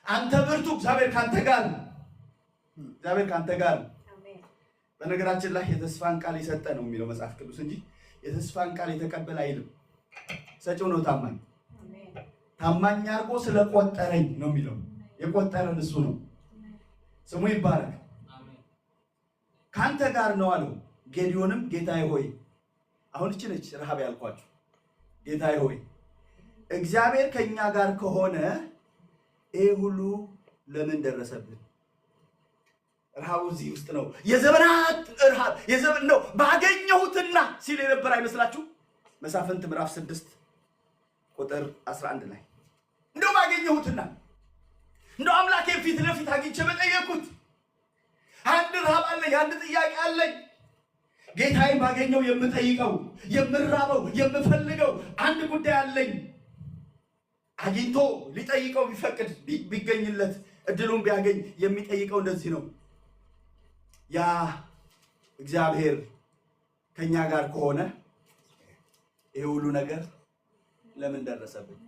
አንተ ብርቱ እግዚአብሔር ካንተ ጋር ነው። እግዚአብሔር ካንተ ጋር ነው። በነገራችን ላይ የተስፋን ቃል የሰጠ ነው የሚለው መጽሐፍ ቅዱስ እንጂ የተስፋን ቃል የተቀበለ አይልም። ሰጪው ነው ታማኝ። ታማኝ አድርጎ ስለቆጠረኝ ነው የሚለው። የቆጠረን እሱ ነው። ስሙ ይባረክ። ካንተ ጋር ነው አለው። ጌዲዮንም ጌታዬ ሆይ፣ አሁን እቺ ነች ረሃብ ያልኳችሁ። ጌታዬ ሆይ እግዚአብሔር ከኛ ጋር ከሆነ ይሄ ሁሉ ለምን ደረሰብን? ረሃቡ እዚህ ውስጥ ነው። የዘመናት ረሃብ የዘመን ነው። ባገኘሁትና ሲል የነበር አይመስላችሁ? መሳፍንት ምዕራፍ 6 ቁጥር 11 ላይ እንደው ባገኘሁትና እንደው አምላኬን ፊት ለፊት አግኝቼ በጠየቅኩት አንድ ረሃብ አለኝ፣ አንድ ጥያቄ አለኝ። ጌታዬን ባገኘው የምጠይቀው የምራበው የምፈልገው አንድ ጉዳይ አለኝ። አግኝቶ ሊጠይቀው ቢፈቅድ ቢገኝለት እድሉን ቢያገኝ የሚጠይቀው እንደዚህ ነው። ያ እግዚአብሔር ከኛ ጋር ከሆነ ይሄ ሁሉ ነገር ለምን ደረሰብን?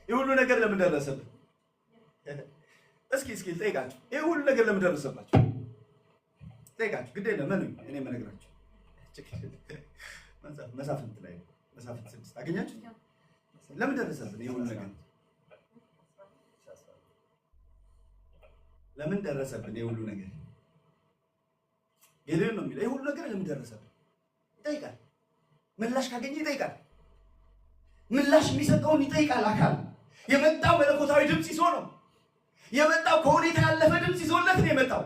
ይሄ ሁሉ ነገር ለምን ደረሰብን? እስኪ ጠይቃችሁ፣ ይሄ ሁሉ ነገር ለምን ደረሰባችሁ? ጠይቃችሁ። ግድ የለም እኔ የምነግራችሁ መሳፍንት ላይ መሳፍንት 6 አገኛችሁ? ለምን ደረሰብን ይሄ ሁሉ ነገር? ለምን ደረሰብን ይሄ ሁሉ ነገር? ጌዲዮን ነው የሚለው ይሄ ሁሉ ነገር ለምን ደረሰብን ይጠይቃል። ምላሽ ካገኘ ይጠይቃል። ምላሽ የሚሰጠውን ይጠይቃል። አካል የመጣው መለኮታዊ ድምፅ ይዞ ነው የመጣው። ከሁኔታ ያለፈ ድምፅ ይዞለት ነው የመጣው።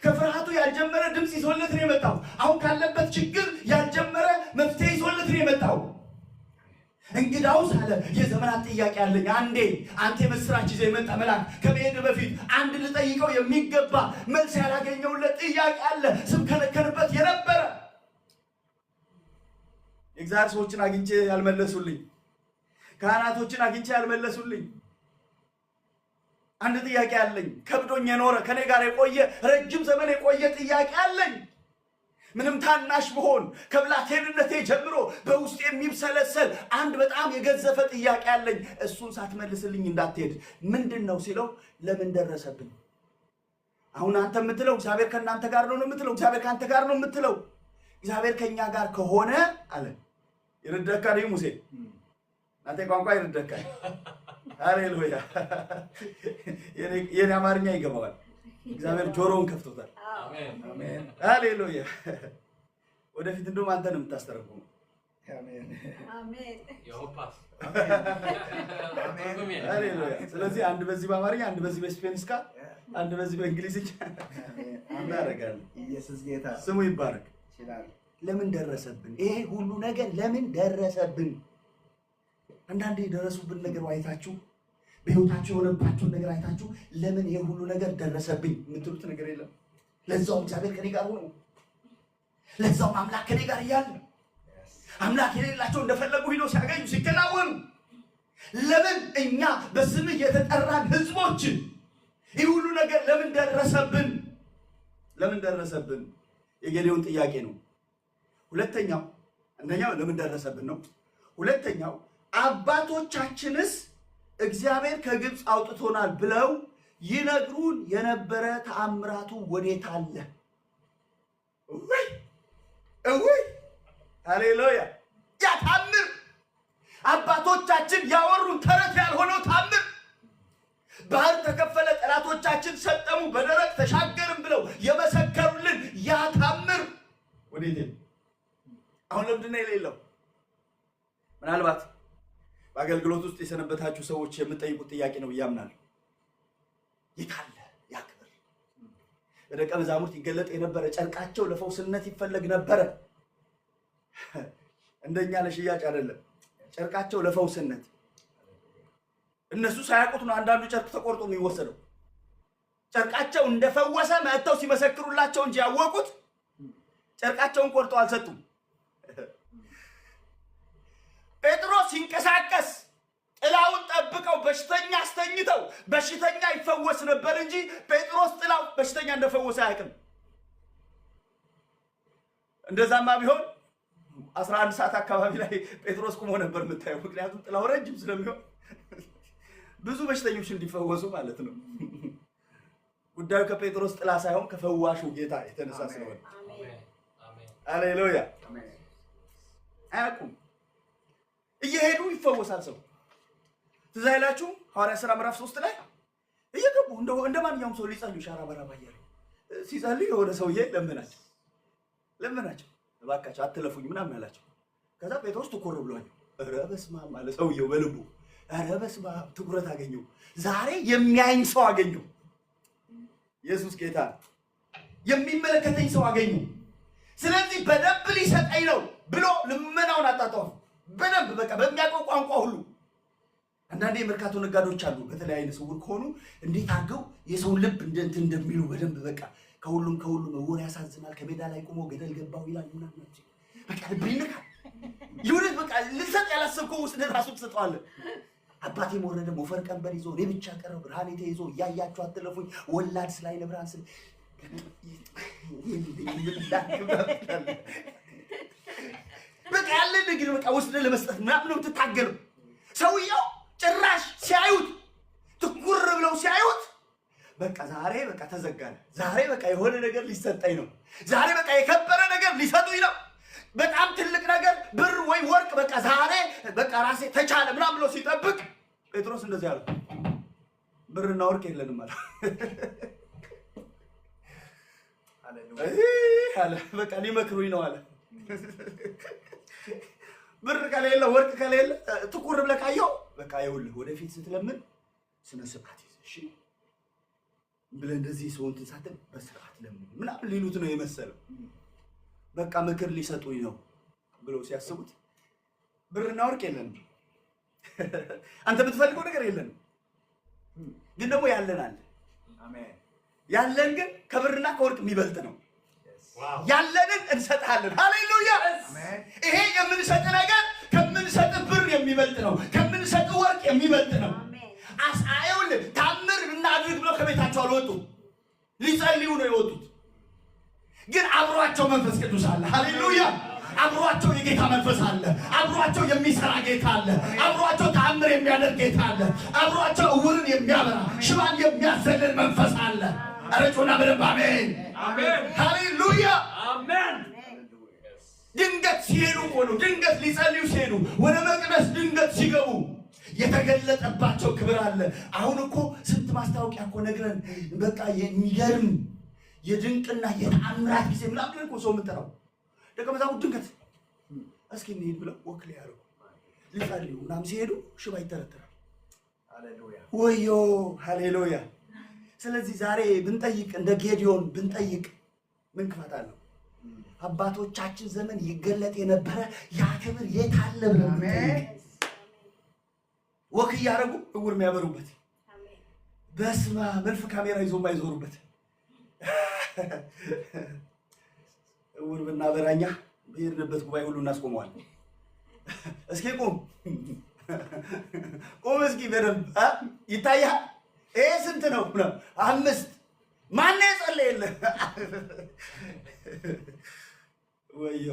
ከፍርሃቱ ያልጀመረ ድምፅ ይዞለት ነው የመጣው። አሁን ካለበት ችግር ያልጀመረ መፍትሄ ይዞለት ነው የመጣው። እንግዳውስ አለ የዘመናት ጥያቄ አለኝ። አንተ የምስራች ይዘህ የመጣ መልአክ ከመሄድ በፊት አንድ ልጠይቀው የሚገባ መልስ ያላገኘውለት ጥያቄ አለ። ስብከነከንበት የነበረ የእግዚአብሔር ሰዎችን አግኝቼ ያልመለሱልኝ፣ ካህናቶችን አግኝቼ ያልመለሱልኝ አንድ ጥያቄ አለኝ። ከብዶኝ የኖረ ከኔ ጋር የቆየ ረጅም ዘመን የቆየ ጥያቄ አለኝ። ምንም ታናሽ ብሆን ከብላቴንነቴ ጀምሮ በውስጥ የሚብሰለሰል አንድ በጣም የገዘፈ ጥያቄ አለኝ። እሱን ሳትመልስልኝ እንዳትሄድ። ምንድነው ሲለው ለምን ደረሰብን? አሁን አንተ የምትለው እግዚአብሔር ከእናንተ ጋር ነው የምትለው፣ እግዚአብሔር ከአንተ ጋር ነው የምትለው። እግዚአብሔር ከኛ ጋር ከሆነ አለ ይርደካ ነው ሙሴ አንተ ቋንቋ ይርደካ። ሃሌሉያ! የኔ አማርኛ ይገባዋል። እግዚአብሔር ጆሮውን ከፍቶታል። አሜን ሃሌሉያ። ወደፊት እንደውም አንተ ነው የምታስተረጉመው። አሜን አሜን የሆፓስ አሜን ሃሌሉያ። ስለዚህ አንድ በዚህ በአማርኛ፣ አንድ በዚህ በስፔኒስካ፣ አንድ በዚህ በእንግሊዝኛ እናደርጋለን። ኢየሱስ ጌታ ስሙ ይባረክ። ይችላል። ለምን ደረሰብን ይሄ ሁሉ ነገር? ለምን ደረሰብን? አንዳንዴ የደረሱብን ነገር አይታችሁ በህይወታችሁ የሆነባችሁን ነገር አይታችሁ ለምን ይሄ ሁሉ ነገር ደረሰብኝ የምትሉት ነገር የለም? ለዛው እግዚአብሔር ከኔ ጋር ሆኖ፣ ለዛው አምላክ ከኔ ጋር እያለ አምላክ የሌላቸው እንደፈለጉ ሄዶ ሲያገኙ ሲከናወኑ፣ ለምን እኛ በስምህ የተጠራን ህዝቦች ይህ ሁሉ ነገር ለምን ደረሰብን? ለምን ደረሰብን? የጌዲዮን ጥያቄ ነው። ሁለተኛው አንደኛው ለምን ደረሰብን ነው። ሁለተኛው አባቶቻችንስ እግዚአብሔር ከግብፅ አውጥቶናል ብለው ይነግሩን የነበረ ተአምራቱ ወዴት አለ? እውይ ሃሌሉያ! ያ ተአምር አባቶቻችን ያወሩን ተረት ያልሆነው ተአምር፣ ባህር ተከፈለ፣ ጠላቶቻችን ሰጠሙ፣ በደረቅ ተሻገርን ብለው የመሰከሩልን ያ ተአምር ወዴት? አሁን ለምንድን ነው የሌለው? ምናልባት በአገልግሎት ውስጥ የሰነበታችሁ ሰዎች የምትጠይቁት ጥያቄ ነው ብዬ አምናለሁ። የት አለ ያ ክብር? በደቀ መዛሙርት ይገለጥ የነበረ ጨርቃቸው ለፈውስነት ይፈለግ ነበረ። እንደኛ ለሽያጭ አይደለም፣ ጨርቃቸው ለፈውስነት። እነሱ ሳያውቁት ነው አንዳንዱ ጨርቅ ተቆርጦ የሚወሰደው። ጨርቃቸው እንደፈወሰ መጥተው ሲመሰክሩላቸው እንጂ ያወቁት ጨርቃቸውን ቆርጠው አልሰጡም። ጴጥሮስ ሲንቀሳቀስ ጥላውን ጠብቀው በሽተኛ አስተኝተው በሽተኛ ይፈወስ ነበር እንጂ ጴጥሮስ ጥላው በሽተኛ እንደፈወሰ አያውቅም። እንደዛማ ቢሆን 11 ሰዓት አካባቢ ላይ ጴጥሮስ ቆሞ ነበር የምታየው። ምክንያቱም ጥላው ረጅም ስለሚሆን ብዙ በሽተኞች እንዲፈወሱ ማለት ነው። ጉዳዩ ከጴጥሮስ ጥላ ሳይሆን ከፈዋሹ ጌታ የተነሳ ስለሆነ ሃሌሉያ። አያውቁም። እየሄዱ ይፈወሳል ሰው። ትዝ አይላችሁ ሐዋርያት ሥራ ምዕራፍ 3 ላይ እየገቡ እንደ ማንኛውም ሰው ሊጸልዩ ሻራ በራባ እያሉ ሲጸልዩ የሆነ ሰውዬ ለመናቸው እባካቸው አትለፉኝ ምናምን አላቸው። ከዛ ጴጥሮስ ትኩር ብሏል። ኧረ በስመ አብ አለ ሰውየው በልቡ። ኧረ በስመ አብ ትኩረት አገኘው። ዛሬ የሚያይኝ ሰው አገኘው። ኢየሱስ ጌታ የሚመለከተኝ ሰው አገኘው። ስለዚህ በደንብ ሊሰጠኝ ነው ብሎ ልመናውን አጣጣው። በደንብ በቃ በሚያውቀው ቋንቋ ሁሉ። አንዳንዴ የመርካቶ ነጋዴዎች አሉ በተለይ አይነ ስውር ከሆኑ እንዴት አድርገው የሰውን ልብ እንደሚሉ በደንብ በቃ ከሁሉም ወሬ ያሳዝናል። ከሜዳ ላይ ቆሞ ገደል ገባው ይላል ምናምን በቃ ልብይነካ ይሁን በቃ ልሰጥ ያላሰብከው ውስጥ ራሱ ተሰጥቷል። አባቴ ወረደ ሞፈር ቀንበር ይዞ እኔ ብቻ ቀረው ብርሃኔ ተይዞ እያያችሁ አትለፉኝ ወላድ ስላይ ለብርሃን ስለ በቃ ያለ ነገር በቃ ውስጥ ለመስጠት ምናምን ነው የምትታገለው። ሰውየው ጭራሽ ሲያዩት ትኩር ብለው ሲያዩት በቃ ዛሬ በቃ ተዘጋለ። ዛሬ በቃ የሆነ ነገር ሊሰጠኝ ነው። ዛሬ በቃ የከበረ ነገር ሊሰጡኝ ነው። በጣም ትልቅ ነገር ብር ወይ ወርቅ በቃ ዛሬ በቃ ራሴ ተቻለ ምናምን ብሎ ሲጠብቅ ጴጥሮስ እንደዚህ አለ፣ ብርና ወርቅ የለንም አለ። አለ በቃ ሊመክሩኝ ነው አለ። ብር ከሌለ ወርቅ ከሌለ ትኩር ብለህ ካየው በቃ ይኸውልህ ወደፊት ስትለምን ስነ ስርዓት ይዘህ እሺ ብለህ እንደዚህ ሰውን ትሳተፍ በስርዓት ለምን ምናምን ሊሉት ነው የመሰለው። በቃ ምክር ሊሰጡኝ ነው ብለው ሲያስቡት ብርና ወርቅ የለንም፣ አንተ የምትፈልገው ነገር የለንም፣ ግን ደግሞ ያለን አለ። አሜን። ያለን ግን ከብርና ከወርቅ የሚበልጥ ነው። ያለንን እንሰጣለን። ሃሌሉያ። ይሄ የምንሰጥ ነገር ከምንሰጥ ብር የሚበልጥ ነው፣ ከምንሰጥ ወርቅ የሚበልጥ ነው። አሳዩን ታምር እናድርግ ብለው ከቤታቸው አልወጡም፣ ሊጸልዩ ነው የወጡት። ግን አብሯቸው መንፈስ ቅዱስ አለ። ሃሌሉያ። አብሯቸው የጌታ መንፈስ አለ። አብሯቸው የሚሰራ ጌታ አለ። አብሯቸው ተአምር የሚያደርግ ጌታ አለ። አብሯቸው ዕውርን የሚያበራ ሽባን የሚያዘልል መንፈስ አለ። አረጮና በደንብ አሜን አሜን ሃሌሉያ አሜን። ድንገት ሲሄዱ ድንገት ሊጸልዩ ሲሄዱ ወደ መቅደስ ድንገት ሲገቡ የተገለጠባቸው ክብር አለ። አሁን እኮ ስንት ማስታወቂያ እኮ ነግረን በቃ የሚገርም የድንቅና የተአምራት ጊዜ ምናምን እኮ ሰው የምጠራው ደቀ መዛሙርት ድንገት እስኪ እንሂድ ብለው ወክል ያለው ሊጸልዩ ምናምን ሲሄዱ ሽባ ይተረተራል። ሃሌሉያ ወዮ ሃሌሉያ። ስለዚህ ዛሬ ብንጠይቅ እንደ ጌዲዮን ብንጠይቅ ምን ክፋት አለው? አባቶቻችን ዘመን ይገለጥ የነበረ ያ ክብር የት አለ ብለን ወክ እያደረጉ ዕውር የሚያበሩበት በስመ አብ መልፍ ካሜራ ይዞ የማይዞሩበት ዕውር ብናበራኛ በሄድንበት ጉባኤ ሁሉ እናስቆመዋል። እስኪ ቁም እስኪ በደንብ ይታያል። ይሄ ስንት ነው? 5 ማን የጸለየልህ? ወዮ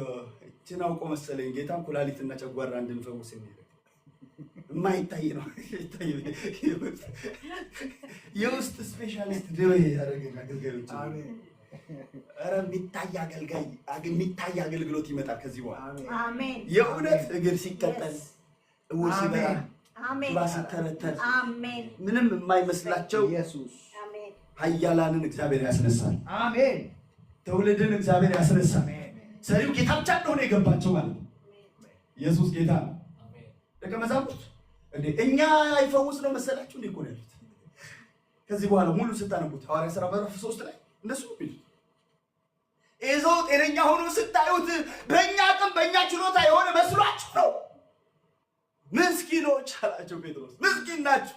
እቺን አውቆ መሰለኝ ጌታን ኩላሊትና ጨጓራ እንድንፈውስ የሚል የማይታይ ነው። የውስጥ ስፔሻሊስት ደዌ ያደረገን አገልጋዮች ኧረ የሚታይ አገልግሎት ይመጣል ከዚህ በኋላ። አሜን። የእውነት እግር ሲቀጠል ዕውር ሲበራ ሲተረተር ምንም የማይመስላቸው ኢየሱስ ኃያላንን እግዚአብሔር ያስነሳል። አሜን። ትውልድን እግዚአብሔር ያስነሳል። ሰሪው ጌታ ብቻ እንደሆነ የገባቸው ማለት ነው። ኢየሱስ ጌታ ነው። ደቀ መዛሙርት እንዴ እኛ አይፈውስ ነው መሰላችሁ እንዴ? እኮ ነው ያሉት። ከዚህ በኋላ ሙሉ ስታነቡት ሐዋርያት ሥራ ምዕራፍ 3 ላይ እንደሱ ነው። ይዘው ጤነኛ ሆኖ ስታዩት በእኛ አቅም በእኛ ችሎታ የሆነ መስሏችሁ ነው። ምስኪኖች አላቸው ጴጥሮስ። ምስኪን ናችሁ።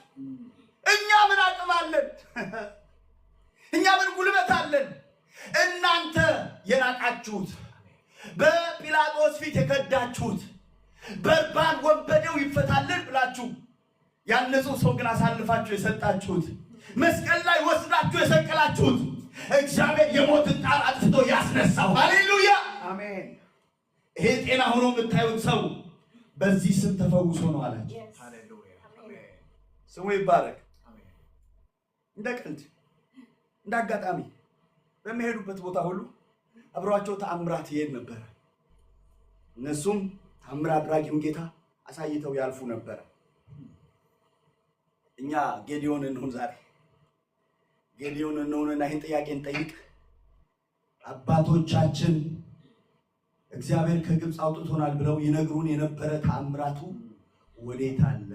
እኛ ምን አቅም አለን? እኛ ምን ጉልበት አለን? እናንተ የናቃችሁት፣ በጲላጦስ ፊት የከዳችሁት፣ በርባን ወንበዴው ይፈታልን ብላችሁ ያነጹ ሰው ግን አሳልፋችሁ የሰጣችሁት፣ መስቀል ላይ ወስዳችሁ የሰቀላችሁት እግዚአብሔር የሞትን ጣር አጥፍቶ ያስነሳው። ሃሌሉያ አሜን። ይሄ ጤና ሆኖ የምታዩት ሰው በዚህ ስም ተፈውሶ ነው አላቸው። ሃሌሉያ አሜን። ስሙ ይባረክ። እንደ ቀልድ እንደ አጋጣሚ በሚሄዱበት ቦታ ሁሉ አብሯቸው ተአምራት ይሄድ ነበር። እነሱም ተአምር አድራጊውን ጌታ አሳይተው ያልፉ ነበር። እኛ ጌዲዮን እንሁን። ዛሬ ጌዲዮን እንሁንና ይህን ጥያቄ እንጠይቅ። አባቶቻችን እግዚአብሔር ከግብፅ አውጥቶናል ብለው ይነግሩን የነበረ ተአምራቱ ወዴት አለ?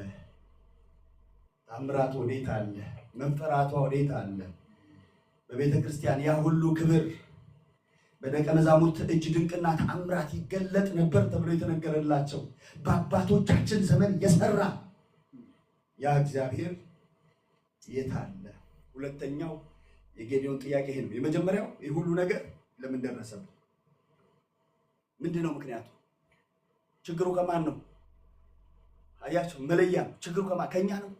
ተአምራቱ ወዴት አለ? መፈራቷ ወዴት አለ? በቤተ ክርስቲያን ያ ሁሉ ክብር በደቀ መዛሙርት እጅ ድንቅና ተአምራት ይገለጥ ነበር ተብሎ የተነገረላቸው በአባቶቻችን ዘመን የሰራ ያ እግዚአብሔር የት አለ? ሁለተኛው የጌዲዮን ጥያቄ ይሄ ነው። የመጀመሪያው ይህ ሁሉ ነገር ለምን ደረሰብን? ምንድነው ምክንያቱ? ችግሩ ከማን ነው? አያችሁ፣ መለያ ችግሩ ከኛ ነው?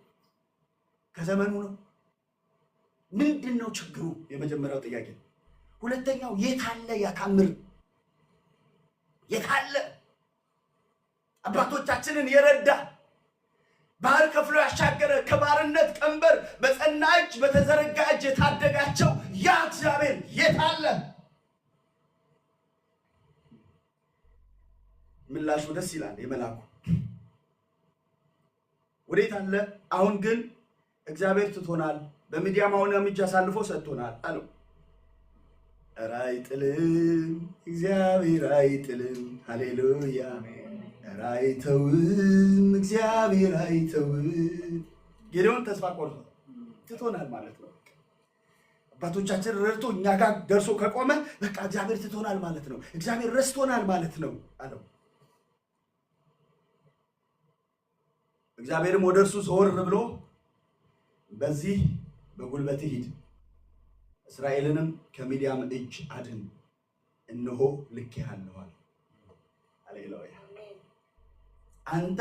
ከዘመኑ ነው? ምንድነው ችግሩ? የመጀመሪያው ጥያቄ። ሁለተኛው የት አለ ያ ተአምር? የት አለ አባቶቻችንን የረዳ ባህር ከፍሎ ያሻገረ ከባርነት ቀንበር በጸና እጅ በተዘረጋ እጅ የታደጋቸው ያ እግዚአብሔር የት አለ? ምላሹ ደስ ይላል። የመላኩ ወዴት አለ? አሁን ግን እግዚአብሔር ትቶናል፣ በሚዲያማውንም እጅ አሳልፎ ሰጥቶናል አለው። ኧረ አይጥልም እግዚአብሔር አይጥልም። ሃሌሉያ። ኧረ አይተውም እግዚአብሔር አይተውም። ጌዲዮን ተስፋ ቆርጦ ትቶናል ማለት ነው። አባቶቻችን ረድቶ እኛ ጋር ደርሶ ከቆመ በቃ እግዚአብሔር ትቶናል ማለት ነው፣ እግዚአብሔር ረስቶናል ማለት ነው አለው። እግዚአብሔርም ወደ እርሱ ዘወር ብሎ በዚህ በጉልበት ሂድ፣ እስራኤልንም ከሚዲያም እጅ አድን፣ እነሆ ልኬሃለሁ አለ። ሃሌሉያ። አንተ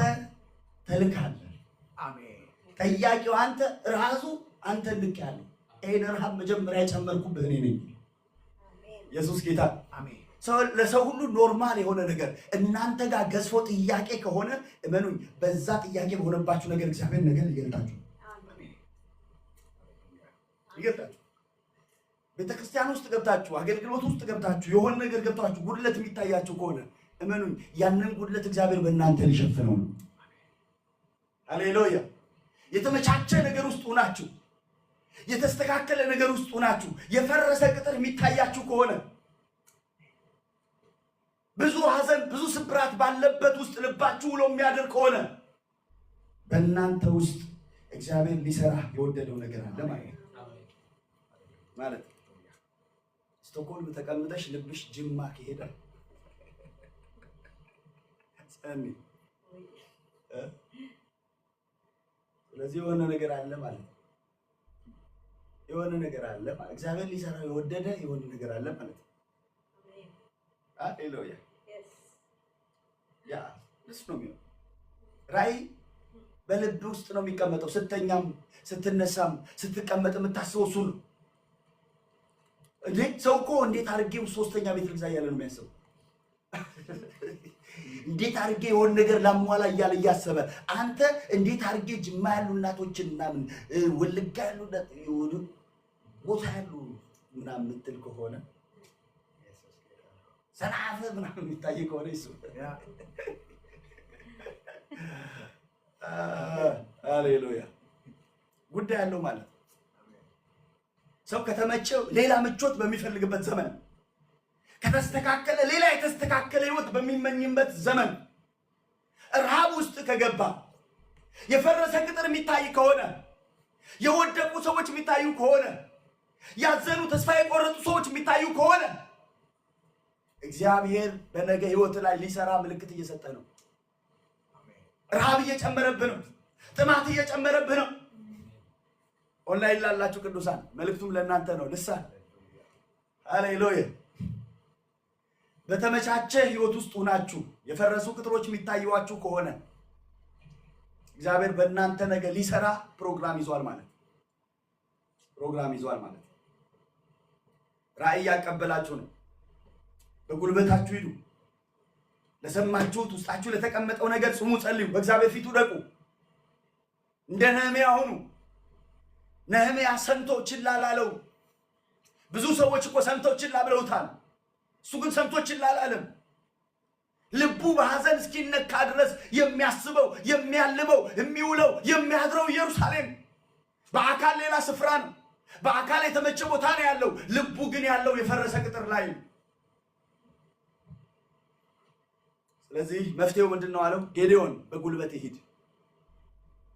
ተልካለህ። አሜን። ጠያቂው አንተ ራሱ አንተ ልኬሃለሁ። ይሄን ረሃብ መጀመሪያ የጨመርኩብህ እኔ ነኝ። ኢየሱስ ጌታ። አሜን። ለሰው ሁሉ ኖርማል የሆነ ነገር እናንተ ጋር ገዝፎ ጥያቄ ከሆነ እመኑኝ፣ በዛ ጥያቄ በሆነባችሁ ነገር እግዚአብሔር ነገር ይገልጣችሁ። ቤተክርስቲያን ውስጥ ገብታችሁ አገልግሎት ውስጥ ገብታችሁ የሆነ ነገር ገብታችሁ ጉድለት የሚታያችሁ ከሆነ እመኑኝ፣ ያንን ጉድለት እግዚአብሔር በእናንተ ሊሸፍነው ነው። ሃሌሉያ። የተመቻቸ ነገር ውስጥ ሆናችሁ፣ የተስተካከለ ነገር ውስጥ ሆናችሁ የፈረሰ ቅጥር የሚታያችሁ ከሆነ ብዙ ሐዘን ብዙ ስብራት ባለበት ውስጥ ልባችሁ ውሎ የሚያድር ከሆነ በእናንተ ውስጥ እግዚአብሔር ሊሰራ የወደደው ነገር አለ ማለት ነው። ስቶክሆልም ተቀምጠሽ ልብሽ ጅማ ከሄደ ስለዚህ የሆነ ነገር አለ ማለት ነው። የሆነ ነገር አለ ማለት እግዚአብሔር ሊሰራ የወደደ የሆነ ነገር አለ ማለት ነው። ሃሌሉያ። ያ እሱ ነው የሚሆነው። ራእይ በልብ ውስጥ ነው የሚቀመጠው። ስተኛም ስትነሳም ስትቀመጥ የምታስበው እሱ ነው። ሰው እኮ እንዴት አድርጌው ሶስተኛ ቤት ልግዛ እያለ ነው የሚያስበው። እንዴት አድርጌ የሆነ ነገር ላሟላ እያለ እያሰበ አንተ እንዴት አድርጌ ጅማ ያሉ እናቶችን ምናምን ወልጋ ያሉ ቦታ ያሉ ምናምን የምትል ከሆነ ሰናፈ ምናምን የሚታይ ከሆነ እሱ ሃሌሉያ ጉዳይ ያለው ማለት ነው። ሰው ከተመቸው ሌላ ምቾት በሚፈልግበት ዘመን፣ ከተስተካከለ ሌላ የተስተካከለ ህይወት በሚመኝበት ዘመን፣ ረሃብ ውስጥ ከገባ፣ የፈረሰ ቅጥር የሚታይ ከሆነ፣ የወደቁ ሰዎች የሚታዩ ከሆነ፣ ያዘኑ ተስፋ የቆረጡ ሰዎች የሚታዩ ከሆነ እግዚአብሔር በነገ ህይወት ላይ ሊሰራ ምልክት እየሰጠ ነው። ረሃብ እየጨመረብህ ነው። ጥማት እየጨመረብህ ነው። ኦንላይን ላላችሁ ቅዱሳን መልእክቱም ለእናንተ ነው። ልሳን ሃሌሉያ። በተመቻቸ ህይወት ውስጥ ሆናችሁ የፈረሱ ቅጥሮች የሚታዩዋችሁ ከሆነ እግዚአብሔር በእናንተ ነገ ሊሰራ ፕሮግራም ይዟል ማለት ነው። ፕሮግራም ይዟል ማለት ነው። ራእይ ያቀበላችሁ ነው። በጉልበታችሁ ሂዱ። ለሰማችሁት ውስጣችሁ ለተቀመጠው ነገር ጽሙ፣ ጸልዩ፣ በእግዚአብሔር ፊት ውደቁ። እንደ ነህምያ ሁኑ። ነህምያ ሰምቶ ችላ ላለው። ብዙ ሰዎች እኮ ሰምተው ችላ ብለውታል። እሱ ግን ሰምቶ ችላ አላለም። ልቡ በሐዘን እስኪነካ ድረስ የሚያስበው የሚያልመው የሚውለው የሚያድረው ኢየሩሳሌም። በአካል ሌላ ስፍራ ነው። በአካል የተመቸ ቦታ ነው ያለው። ልቡ ግን ያለው የፈረሰ ቅጥር ላይ ነው። ስለዚህ መፍትሄው ምንድነው አለው? ጌዴዎን በጉልበት ይሂድ፣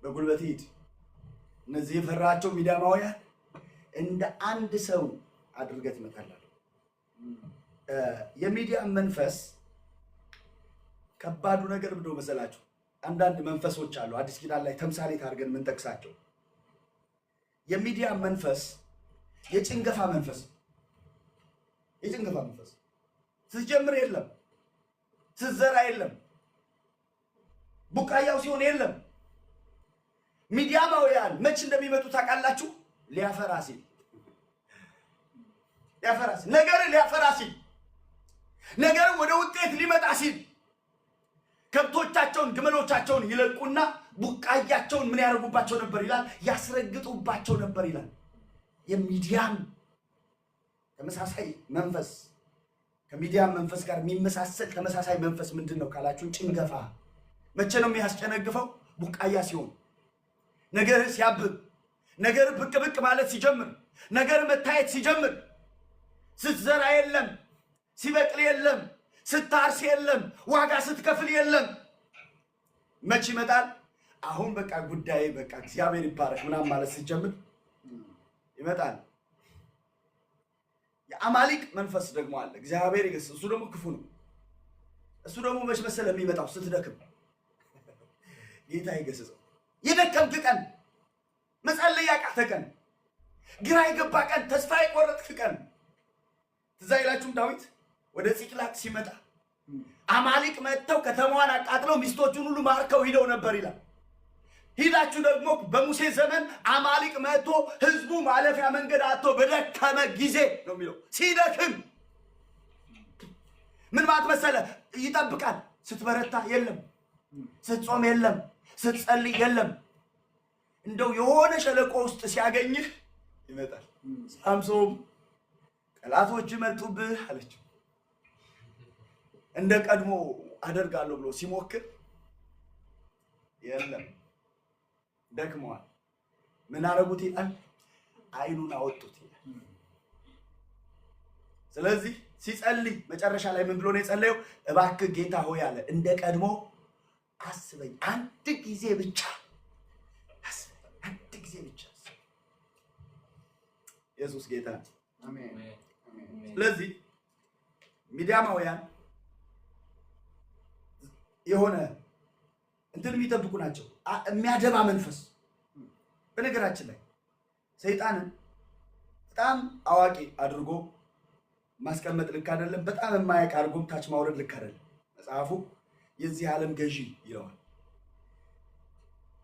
በጉልበት ይሂድ። እነዚህ የፈራቸው ሚዲያማውያን እንደ አንድ ሰው አድርገት መታላል። የሚዲያ መንፈስ ከባዱ ነገር ብሎ መሰላችሁ? አንዳንድ መንፈሶች አሉ አዲስ ኪዳን ላይ ተምሳሌት አድርገን የምንጠቅሳቸው። የሚዲያ መንፈስ የጭንገፋ መንፈስ፣ የጭንገፋ መንፈስ ስትጀምር የለም፣ ስትዘራ የለም፣ ቡቃያው ሲሆን የለም። ሚዲያማውያን መች እንደሚመጡ ታውቃላችሁ? ሊያፈራ ሲል፣ ሊያፈራ ሲል፣ ነገር ሊያፈራ ሲል፣ ነገር ወደ ውጤት ሊመጣ ሲል ከብቶቻቸውን ግመሎቻቸውን ይለቁና ቡቃያቸውን ምን ያደርጉባቸው ነበር ይላል? ያስረግጡባቸው ነበር ይላል። የሚዲያም ተመሳሳይ መንፈስ ከሚዲያም መንፈስ ጋር የሚመሳሰል ተመሳሳይ መንፈስ ምንድን ነው ካላችሁ፣ ጭንገፋ። መቼ ነው የሚያስጨነግፈው? ቡቃያ ሲሆን፣ ነገር ሲያብብ፣ ነገር ብቅ ብቅ ማለት ሲጀምር፣ ነገር መታየት ሲጀምር፣ ስትዘራ የለም፣ ሲበቅል የለም፣ ስታርስ የለም፣ ዋጋ ስትከፍል የለም። መች ይመጣል? አሁን በቃ ጉዳይ በቃ እግዚአብሔር ይባረክ ምናምን ማለት ሲጀምር ይመጣል። የአማሊቅ መንፈስ ደግሞ አለ። እግዚአብሔር ይገስ፣ እሱ ደግሞ ክፉ ነው። እሱ ደግሞ መች መሰለ የሚመጣው? ስትደክም። ጌታ ይገስጸው። የደከምክ ቀን፣ መጸለይ ያቃተህ ቀን፣ ግራ የገባ ቀን፣ ተስፋ የቆረጥክ ቀን። ትዝ አይላችሁም? ዳዊት ወደ ጺቅላግ ሲመጣ አማሊቅ መጥተው ከተማዋን አቃጥለው ሚስቶቹን ሁሉ ማርከው ሂደው ነበር ይላል። ሂዳችሁ ደግሞ በሙሴ ዘመን አማሊቅ መጥቶ ህዝቡ ማለፊያ መንገድ አጥቶ በደከመ ጊዜ ነው የሚለው። ሲደክም ምን ማለት መሰለ? ይጠብቃል። ስትበረታ የለም፣ ስትጾም የለም፣ ስትጸልይ የለም። እንደው የሆነ ሸለቆ ውስጥ ሲያገኝህ ይመጣል። ሳምሶን ጠላቶች መጡብህ አለችው። እንደ ቀድሞ አደርጋለሁ ብሎ ሲሞክር የለም፣ ደክመዋል። ምን አረጉት ይላል? አይኑን አወጡት ይላል። ስለዚህ ሲጸልይ መጨረሻ ላይ ምን ብሎ ነው የጸለየው? እባክህ ጌታ ሆይ አለ፣ እንደ ቀድሞ አስበኝ፣ አንድ ጊዜ ብቻ አስበኝ፣ አንድ ጊዜ ብቻ። ኢየሱስ ጌታ ነው። አሜን። ስለዚህ ሚዲያማውያን የሆነ እንትን የሚጠብቁ ናቸው። የሚያደባ መንፈስ። በነገራችን ላይ ሰይጣንን በጣም አዋቂ አድርጎ ማስቀመጥ ልክ አይደለም። በጣም የማያውቅ አድርጎም ታች ማውረድ ልክ አይደለም። መጽሐፉ የዚህ ዓለም ገዢ ይለዋል።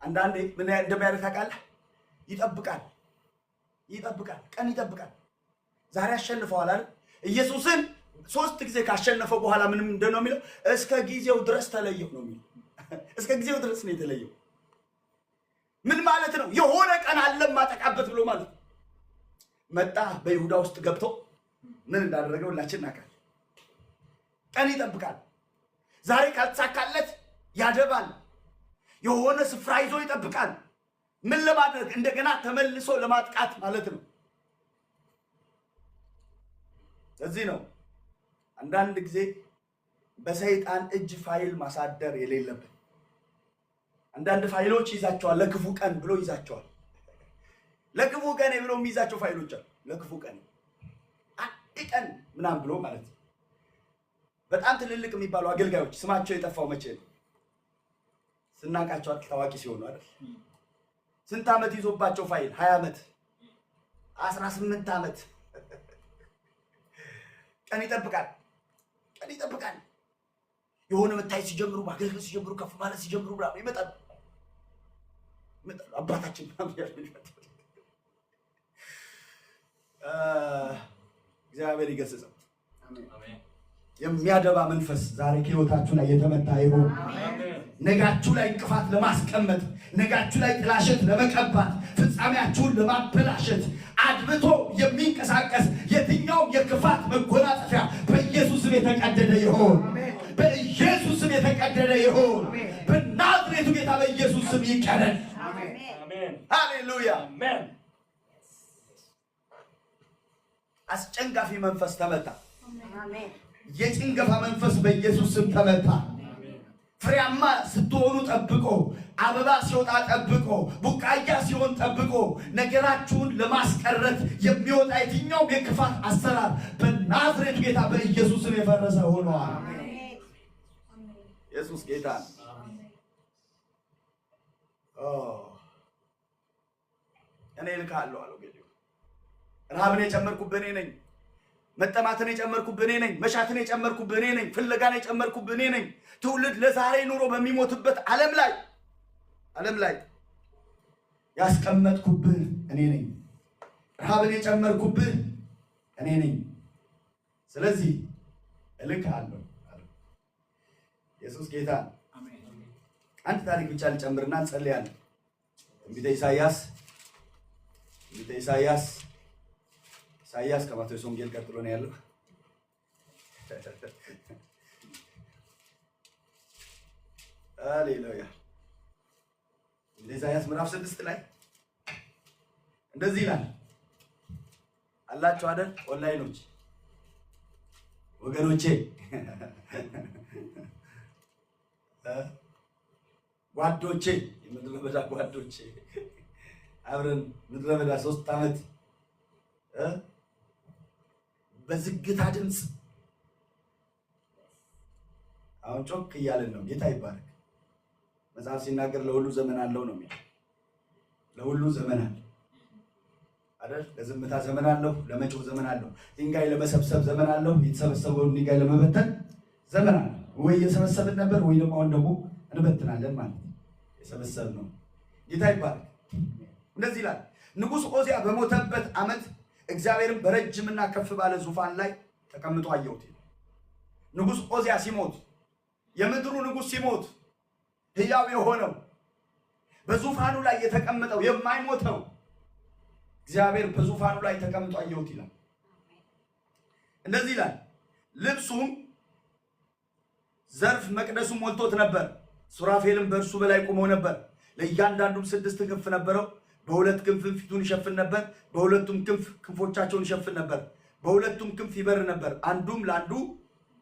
አንዳንዴ ምን እንደሚያደርግ ታውቃለህ? ይጠብቃል፣ ይጠብቃል፣ ቀን ይጠብቃል። ዛሬ አሸንፈዋል አይደል? ኢየሱስን 3 ጊዜ ካሸነፈው በኋላ ምንም እንደነው የሚለው? እስከ ጊዜው ድረስ ተለየው ነው የሚለው። እስከ ጊዜው ድረስ ነው የተለየው። ምን ማለት ነው? የሆነ ቀን አለ ማጠቃበት ብሎ ማለት መጣ። በይሁዳ ውስጥ ገብቶ ምን እንዳደረገ ሁላችን እናውቃለን። ቀን ይጠብቃል። ዛሬ ካልተሳካለት ያደባል። የሆነ ስፍራ ይዞ ይጠብቃል። ምን ለማድረግ? እንደገና ተመልሶ ለማጥቃት ማለት ነው። ለዚህ ነው አንዳንድ ጊዜ በሰይጣን እጅ ፋይል ማሳደር የሌለብን። አንዳንድ ፋይሎች ይዛቸዋል፣ ለክፉ ቀን ብሎ ይዛቸዋል። ለክፉ ቀን ብሎ የሚይዛቸው ፋይሎች አሉ። ለክፉ ቀን አንድ ቀን ምናምን ብሎ ማለት ነው። በጣም ትልልቅ የሚባሉ አገልጋዮች ስማቸው የጠፋው መቼ ነው? ስናቃቸው ታዋቂ ሲሆኑ አይደል? ስንት ዓመት ይዞባቸው ፋይል? 20 ዓመት 18 ዓመት ቀን ይጠብቃል፣ ቀን ይጠብቃል። የሆነ መታየት ሲጀምሩ፣ ማገልገል ሲጀምሩ፣ ከፍ ማለት ሲጀምሩ ብላ ይመጣል። አባታችን እግዚአብሔር ይገስጸው። የሚያደባ መንፈስ ዛሬ ከህይወታችሁ ላይ የተመታ ይሁን። ነጋችሁ ላይ እንቅፋት ለማስቀመጥ፣ ነጋችሁ ላይ ጥላሸት ለመቀባት፣ ፍጻሜያችሁን ለማበላሸት አድብቶ የሚንቀሳቀስ የትኛውም የክፋት መጎናጸፊያ በኢየሱስ ስም የተቀደደ ይሁን። በኢየሱስ ስም የተቀደደ ይሁን። በናዝሬቱ ጌታ በኢየሱስ ስም ይቀደድ። አሜን። ሃሌሉያ። አሜን። አስጨንጋፊ መንፈስ ተመታ። አሜን። የጭንገፋ መንፈስ በኢየሱስ ስም ተመታ። ፍሬያማ ስትሆኑ ጠብቆ፣ አበባ ሲወጣ ጠብቆ፣ ቡቃያ ሲሆን ጠብቆ ነገራችሁን ለማስቀረት የሚወጣ የትኛውም የክፋት አሰራር በናዝሬቱ ጌታ በኢየሱስ ስም የፈረሰ ሆኗል። ኢየሱስ ጌታ ነው። እኔ ልካለሁ አለው ጌዲዮን። ረሃብን የጨመርኩብህ እኔ ነኝ። መጠማትን የጨመርኩብህ እኔ ነኝ። መሻትን የጨመርኩብህ እኔ ነኝ። ፍለጋን የጨመርኩብህ እኔ ነኝ። ትውልድ ለዛሬ ኑሮ በሚሞትበት ዓለም ላይ ያስቀመጥኩብህ እኔ ነኝ። ረሃብን የጨመርኩብህ እኔ ነኝ። ስለዚህ እልካለሁ። ኢየሱስ ጌታ። አንድ ታሪክ ብቻ ልጨምርና እንጸልያለን። ትንቢተ ኢሳይያስ ከማቴዎስ ወንጌል ቀጥሎ ነው ያለው። ሃሌሉያ። ኢሳይያስ ምዕራፍ 6 ላይ እንደዚህ ይላል። አላችሁ አይደል? ኦንላይኖች ወገኖቼ፣ ጓዶቼ፣ የምድረ በዳ ጓዶቼ አብረን ምድረ በዳ 3 ዓመት በዝግታ ድምፅ አሁን ጮክ እያለን ነው። ጌታ ይባረክ። መጽሐፍ ሲናገር ለሁሉ ዘመን አለው ነው የሚለው። ለሁሉ ዘመን አለው አይደል? ለዝምታ ዘመን አለው፣ ለመጮህ ዘመን አለው፣ ድንጋይ ለመሰብሰብ ዘመን አለው፣ የተሰበሰበውን ድንጋይ ለመበተን ዘመን አለው። ወይ የሰበሰብን ነበር ወይ ደግሞ አሁን ደግሞ እንበትናለን ማለት ነው። የሰበሰብ ነው። ጌታ ይባረክ። እንደዚህ ይላል። ንጉሥ ዖዝያ በሞተበት ዓመት እግዚአብሔርን በረጅምና ከፍ ባለ ዙፋን ላይ ተቀምጦ አየሁት። ንጉሥ ዖዝያ ሲሞት፣ የምድሩ ንጉሥ ሲሞት፣ ሕያው የሆነው በዙፋኑ ላይ የተቀመጠው የማይሞተው እግዚአብሔር በዙፋኑ ላይ ተቀምጦ አየሁት ይላል። እንደዚህ ይላል። ልብሱም ዘርፍ መቅደሱን ሞልቶት ነበር። ሱራፌልም በእርሱ በላይ ቆመው ነበር። ለእያንዳንዱም 6 ክንፍ ነበረው። በሁለት ክንፍ ፊቱን ይሸፍን ነበር፣ በሁለቱም ክንፍ ክንፎቻቸውን ይሸፍን ነበር። በሁለቱም ክንፍ ይበር ነበር። አንዱም ለአንዱ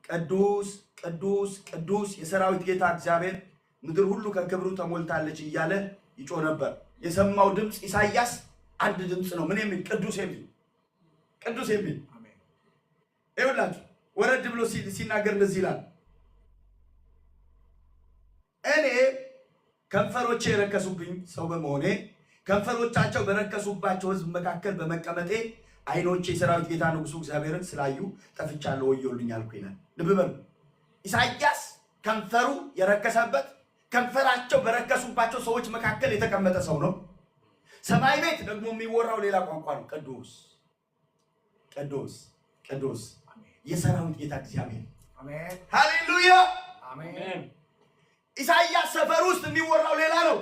ቅዱስ ቅዱስ ቅዱስ የሰራዊት ጌታ እግዚአብሔር፣ ምድር ሁሉ ከክብሩ ተሞልታለች እያለ ይጮህ ነበር። የሰማው ድምፅ ኢሳይያስ አንድ ድምፅ ነው። ምን የሚል? ቅዱስ የሚል ቅዱስ የሚል። ይኸውላችሁ ወረድ ብሎ ሲናገር እንደዚህ ይላል። እኔ ከንፈሮቼ የረከሱብኝ ሰው በመሆኔ ከንፈሮቻቸው በረከሱባቸው ሕዝብ መካከል በመቀመጤ ዓይኖቼ የሰራዊት ጌታ ንጉሡ እግዚአብሔርን ስላዩ ጠፍቻለሁ፣ ወዮልኝ አልኩ ይላል። ልብ በሉ። ኢሳይያስ ከንፈሩ የረከሰበት ከንፈራቸው በረከሱባቸው ሰዎች መካከል የተቀመጠ ሰው ነው። ሰማይ ቤት ደግሞ የሚወራው ሌላ ቋንቋ ነው። ቅዱስ ቅዱስ ቅዱስ የሰራዊት ጌታ እግዚአብሔር። አሜን፣ ሃሌሉያ፣ አሜን። ኢሳይያስ ሰፈር ውስጥ የሚወራው ሌላ ነው።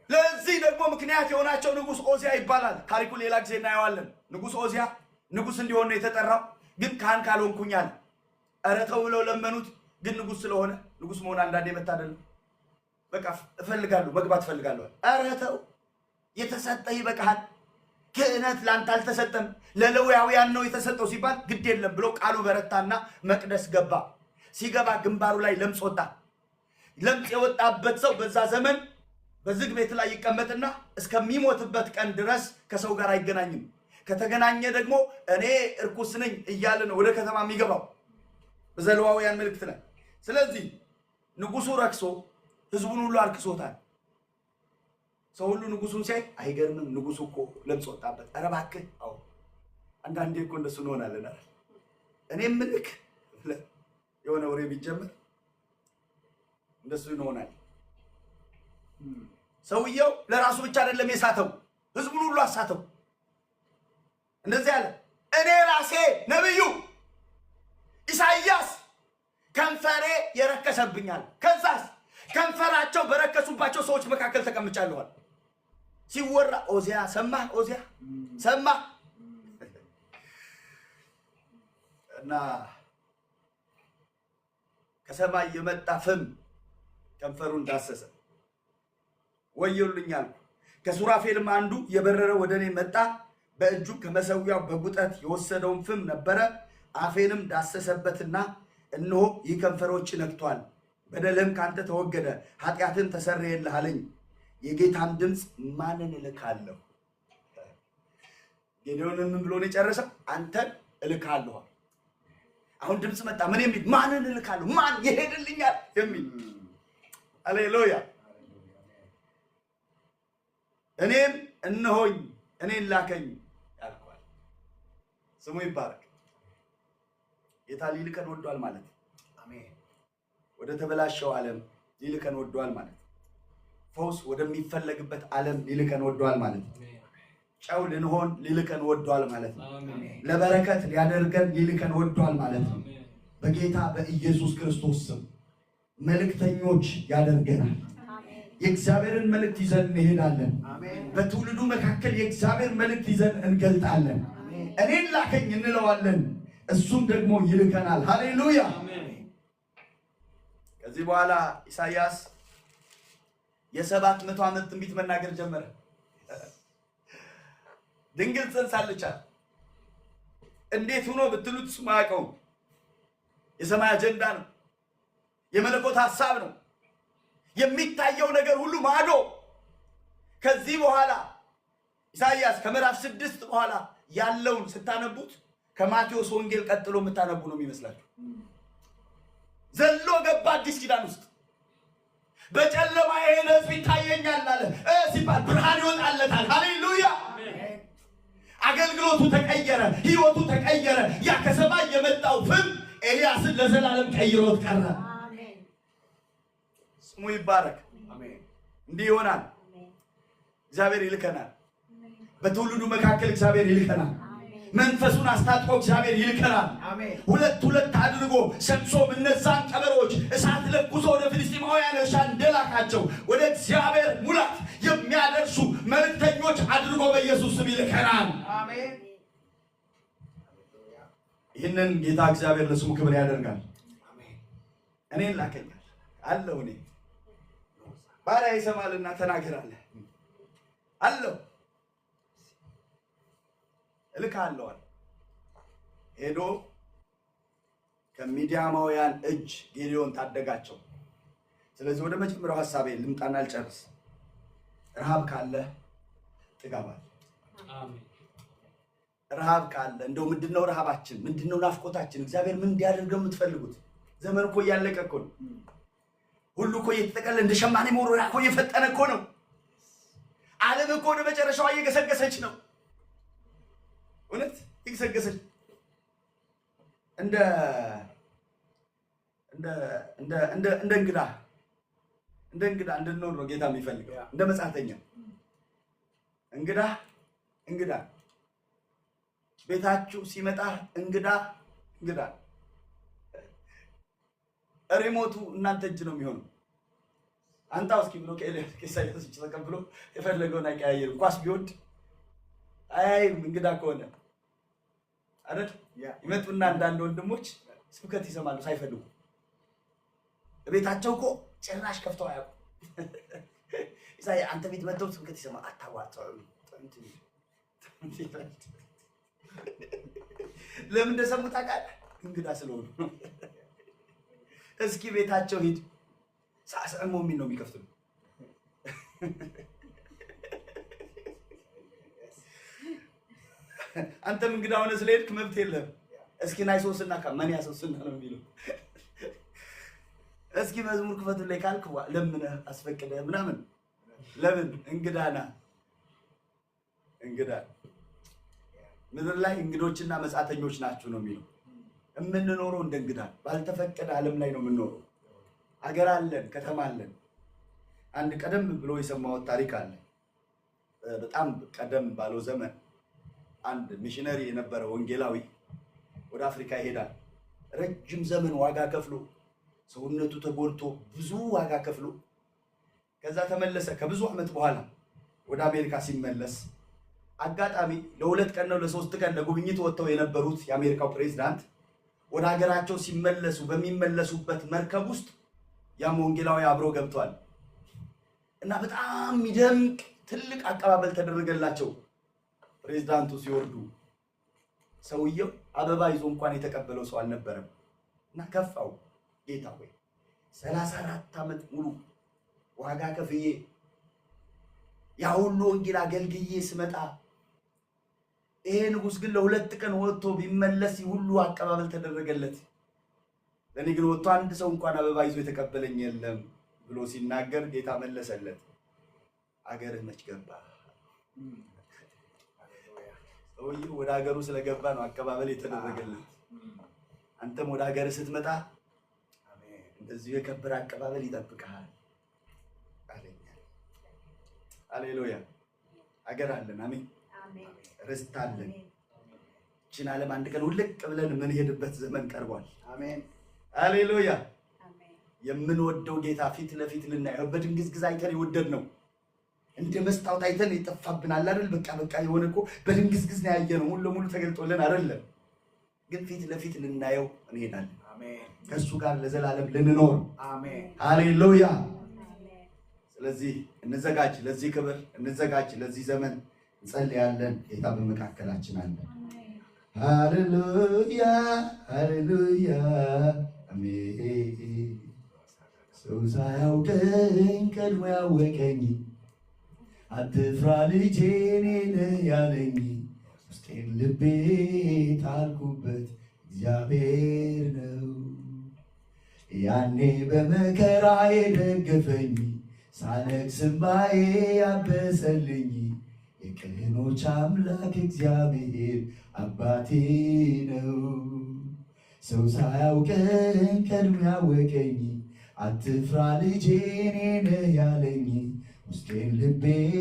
ለዚህ ደግሞ ምክንያት የሆናቸው ንጉሥ ዖዝያ ይባላል። ታሪኩ ሌላ ጊዜ እናየዋለን። ንጉሥ ዖዝያ ንጉሥ እንዲሆን ነው የተጠራው። ግን ካህን ካልሆንኩኝ አለ። ኧረ ተው ብለው ለመኑት። ግን ንጉሥ ስለሆነ ንጉሥ መሆን አንዳንዴ መታደል ነው። በቃ እፈልጋለሁ፣ መግባት እፈልጋለሁ። ኧረ ተው፣ የተሰጠ ይበቃሃል። ክህነት ላንተ አልተሰጠም፣ ለሌዋውያን ነው የተሰጠው ሲባል ግድ የለም ብሎ ቃሉ በረታና መቅደስ ገባ። ሲገባ ግንባሩ ላይ ለምጽ ወጣ። ለምጽ የወጣበት ሰው በዛ ዘመን በዝግ ቤት ላይ ይቀመጥና እስከሚሞትበት ቀን ድረስ ከሰው ጋር አይገናኝም። ከተገናኘ ደግሞ እኔ እርኩስ ነኝ እያለ ነው ወደ ከተማ የሚገባው በዘሌዋውያን መልእክት ላይ። ስለዚህ ንጉሱ ረክሶ ህዝቡን ሁሉ አርክሶታል። ሰው ሁሉ ንጉሱን ሲያይ አይገርምም፣ ንጉሱ እኮ ለምጽ ወጣበት። ኧረ እባክህ። አዎ አንዳንዴ እኮ እንደሱ እንሆናለን አይደል? እኔም ምልክ የሆነ ወሬ ቢጀምር እንደሱ ይሆናል። ሰውየው ለራሱ ብቻ አይደለም የሳተው፣ ህዝቡን ሁሉ አሳተው። እንደዚህ አለ፣ እኔ ራሴ ነብዩ ኢሳይያስ ከንፈሬ የረከሰ ረከሰብኛል። ከዛስ ከንፈራቸው በረከሱባቸው ሰዎች መካከል ተቀምጫለሁ። ሲወራ ኦዚያ ሰማ፣ ኦዚያ ሰማ እና ከሰማይ የመጣ ፍም ከንፈሩን ዳሰሰ። ወዮልኛል። ከሱራፌልም አንዱ የበረረ ወደ እኔ መጣ። በእጁ ከመሰዊያው በጉጠት የወሰደውን ፍም ነበረ። አፌንም ዳሰሰበትና እነሆ ይህ ከንፈሮች ነክቷል፣ በደልህም ካንተ ተወገደ፣ ኃጢአትን ተሰረየልህ አለኝ። የጌታም ድምፅ ማንን እልካለሁ? ጌዴዎንን ምን ብሎ ነው የጨረሰው? አንተን እልካለሁ። አሁን ድምፅ መጣ። ምን የሚል? ማንን እልካለሁ? ማን ይሄድልኛል የሚል። ሃሌሉያ። እኔም እነሆኝ እኔን ላከኝ ያልኳል። ስሙ ይባረክ። ጌታ ሊልከን ወዷል ማለት ነው። አሜን። ወደ ተበላሸው ዓለም ሊልከን ወዷል ማለት ነው። ፈውስ ወደሚፈለግበት ዓለም ሊልከን ወዷል ማለት ነው። ጨው ልንሆን ሊልከን ወዷል ማለት ነው። ለበረከት ሊያደርገን ሊልከን ወዷል ማለት ነው። በጌታ በኢየሱስ ክርስቶስ ስም መልእክተኞች ያደርገናል። የእግዚአብሔርን መልእክት ይዘን እንሄዳለን። በትውልዱ መካከል የእግዚአብሔር መልእክት ይዘን እንገልጣለን። እኔን ላከኝ እንለዋለን፣ እሱም ደግሞ ይልከናል። ሃሌሉያ። ከዚህ በኋላ ኢሳይያስ የ700 ዓመት ትንቢት መናገር ጀመረ። ድንግል ጸንሳለች። እንዴት ሆኖ ብትሉት እሱ ማያውቀው የሰማይ አጀንዳ ነው፣ የመለኮት ሐሳብ ነው። የሚታየው ነገር ሁሉ ማዶ። ከዚህ በኋላ ኢሳይያስ ከምዕራፍ 6 በኋላ ያለውን ስታነቡት ከማቴዎስ ወንጌል ቀጥሎ የምታነቡ ነው የሚመስላችሁ። ዘሎ ገባ አዲስ ኪዳን ውስጥ። በጨለማ የሄደ ሕዝብ ይታየኛል አለ ሲባል ብርሃን ይወጣለታል። ሃሌሉያ። አገልግሎቱ ተቀየረ፣ ህይወቱ ተቀየረ። ያ ከሰማይ የመጣው ፍም ኤልያስን ለዘላለም ቀይሮት ቀረ። ስሙ ይባረክ። እንዲህ ይሆናል። እግዚአብሔር ይልከናል። በትውልዱ መካከል እግዚአብሔር ይልከናል። መንፈሱን አስታጥቆ እግዚአብሔር ይልከናል። ሁለት ሁለት አድርጎ ሰምሶም እነዛን ቀበሮች እሳት ለኩሶ ወደ ፍልስጤማውያን እርሻ እንደላካቸው ወደ እግዚአብሔር ሙላት የሚያደርሱ መልእክተኞች አድርጎ በኢየሱስ ስም ይልከናል። ይህንን ጌታ እግዚአብሔር ለስሙ ክብር ያደርጋል። እኔን ላከኛል አለው። እኔ ባሪያ ይሰማልና ተናገራለህ አለው። እልካለሁ አለ። ሄዶ ከሚዲያማውያን እጅ ጌዴዎን ታደጋቸው። ስለዚህ ወደ መጀመሪያው ሐሳቤ ልምጣና ልጨርስ። ረሃብ ካለ ጥጋብ አለ። አሜን። ረሃብ ካለ እንደው ምንድነው ረሃባችን? ምንድነው ናፍቆታችን? እግዚአብሔር ምን እንዲያደርገው የምትፈልጉት? ዘመን እኮ እያለቀ እኮ ነው። ሁሉ እኮ እየተጠቀለ እንደ ሸማኔ ሞሮያ እኮ እየፈጠነ እኮ ነው። ዓለም እኮ ወደ መጨረሻዋ እየገሰገሰች ነው። እውነት ይገሰገሰች እንደ እንግዳ እንድንኖር ነው ጌታ የሚፈልገው። እንደ መጻተኛ እንግዳ ቤታችሁ ሲመጣ እንግዳ ሪሞቱ እናንተ እጅ ነው የሚሆነው። አንታው እስኪ ብሎ ከኢሳይያስ ተቀብሎ የፈለገውን አይቀያየርም። ኳስ ቢወድ አያይም። እንግዳ ከሆነ አይደል? ይመጡና አንዳንድ ወንድሞች ስብከት ይሰማሉ ሳይፈልጉ። ቤታቸው እኮ ጭራሽ ከፍተው አያውቁም። ኢሳይያስ አንተ ቤት መጥተው ስብከት ይሰማሉ። አታዋጣው። ለምን እንደሰሙ ታውቃለህ? እንግዳ ስለሆኑ። እስኪ ቤታቸው ሂድ ሳሰሞ ምን ነው የሚከፍቱት? አንተም እንግዳ ሆነ ስለሄድክ መብት የለም። እስኪ ናይ ሶስና ከማን ያሶስና ነው የሚለው። እስኪ መዝሙር ክፈቱ ላይ ካልክ ለምን አስፈቅደ ምናምን ለምን እንግዳና እንግዳ ምድር ላይ እንግዶችና መጻተኞች ናችሁ ነው የሚለው። የምንኖረው እንደ እንግዳ ባልተፈቀደ ዓለም ላይ ነው የምንኖረው። አገር አለን፣ ከተማ አለን። አንድ ቀደም ብሎ የሰማሁት ታሪክ አለ። በጣም ቀደም ባለው ዘመን አንድ ሚሽነሪ የነበረ ወንጌላዊ ወደ አፍሪካ ይሄዳል። ረጅም ዘመን ዋጋ ከፍሎ ሰውነቱ ተጎድቶ ብዙ ዋጋ ከፍሎ ከዛ ተመለሰ። ከብዙ ዓመት በኋላ ወደ አሜሪካ ሲመለስ አጋጣሚ ለ2 ቀን ነው ለ3 ቀን ለጉብኝት ወጥተው የነበሩት የአሜሪካው ፕሬዝዳንት ወደ ሀገራቸው ሲመለሱ በሚመለሱበት መርከብ ውስጥ ያም ወንጌላዊ አብሮ ገብቷል እና በጣም የሚደምቅ ትልቅ አቀባበል ተደረገላቸው። ፕሬዝዳንቱ ሲወርዱ ሰውየው አበባ ይዞ እንኳን የተቀበለው ሰው አልነበረም እና ከፋው። ጌታ ሆይ 34 ዓመት ሙሉ ዋጋ ከፍዬ ያ ሁሉ ወንጌል አገልግዬ ስመጣ ይሄ ንጉሥ ግን ለ2 ቀን ወጥቶ ቢመለስ ሁሉ አቀባበል ተደረገለት፣ ለኔ ግን ወጥቶ አንድ ሰው እንኳን አበባ ይዞ የተቀበለኝ የለም ብሎ ሲናገር ጌታ መለሰለት፣ አገርህ መች ገባ? ሰውዬው ወደ ሀገሩ ስለገባ ነው አቀባበል የተደረገለት። አንተም ወደ ሀገርህ ስትመጣ እንደዚሁ የከበረ አቀባበል ይጠብቅሃል አለኝ። ሃሌሉያ! አገር አለን። አሜን። ርስት አለን። ይህችን ዓለም አንድ ቀን ውልቅ ብለን የምንሄድበት ዘመን ቀርቧል። አሜን። ሃሌሉያ! የምንወደው ጌታ ፊት ለፊት ልናየው በድንግዝግዝ አይተን የወደድ ነው እንደ መስታወት አይተን ይጠፋብናል አይደል? በቃ የሆነ እኮ በድንግዝግዝ ነው ያየነው፣ ሙሉ ለሙሉ ተገልጦልን አይደለም። ግን ፊት ለፊት ልናየው እንሄዳለን። አሜን። ከሱ ጋር ለዘላለም ልንኖር። አሜን። ሃሌሉያ! ስለዚህ እንዘጋጅ፣ ለዚህ ክብር እንዘጋጅ፣ ለዚህ ዘመን እንጸልያለን። ጌታ በመካከላችን አለ። ሃሌሉያ! ሃሌሉያ! አሜን። ሰው ሳያውቀኝ ቀድሞ ያወቀኝ አትፍራ ልጄ እኔ ነኝ ያለኝ ውስጤን ልቤ ጣልኩበት እግዚአብሔር ነው። ያኔ በመከራ የደገፈኝ ሳለቅስ እንባዬ ያበሰልኝ የቅኖች አምላክ እግዚአብሔር አባቴ ነው። ሰው ሳያውቀኝ ቀድሞ ያወቀኝ አትፍራ ልጄ እኔ ነኝ ያለኝ ውስጤን ልቤን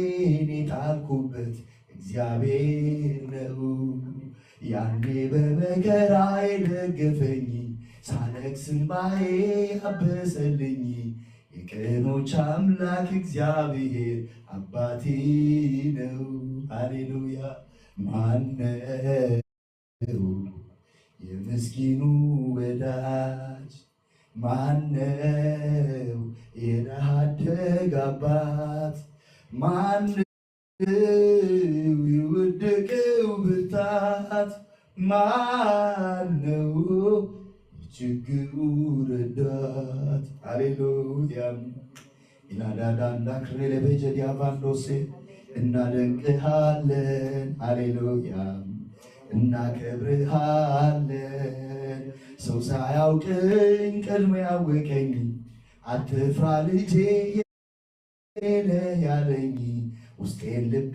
የጣልኩበት እግዚአብሔር ነው። ያኔ በመከራ የደገፈኝ ሳለቅስ እንባዬ ያበሰልኝ የቅኖች አምላክ እግዚአብሔር አባቴ ነው። ሃሌሉያ! ማነው የምስኪኑ ወዳጅ? ማነው የድሃ አደግ አባት? ማነው የወደቀው ብርታት? ማነው የችግሩ ረዳት? ሃሌሉያ! ኢላዳዳንዳ ክሬለ በጀዲያ ባንዶሴ እናደንቅሃለን። ሃሌሉያ! እናከብርሃለን። ሰው ሳያውቅኝ ቀድሞ ያወቀኝ አትፍራ ልጄ ያለኝ ውስጤን ልቤ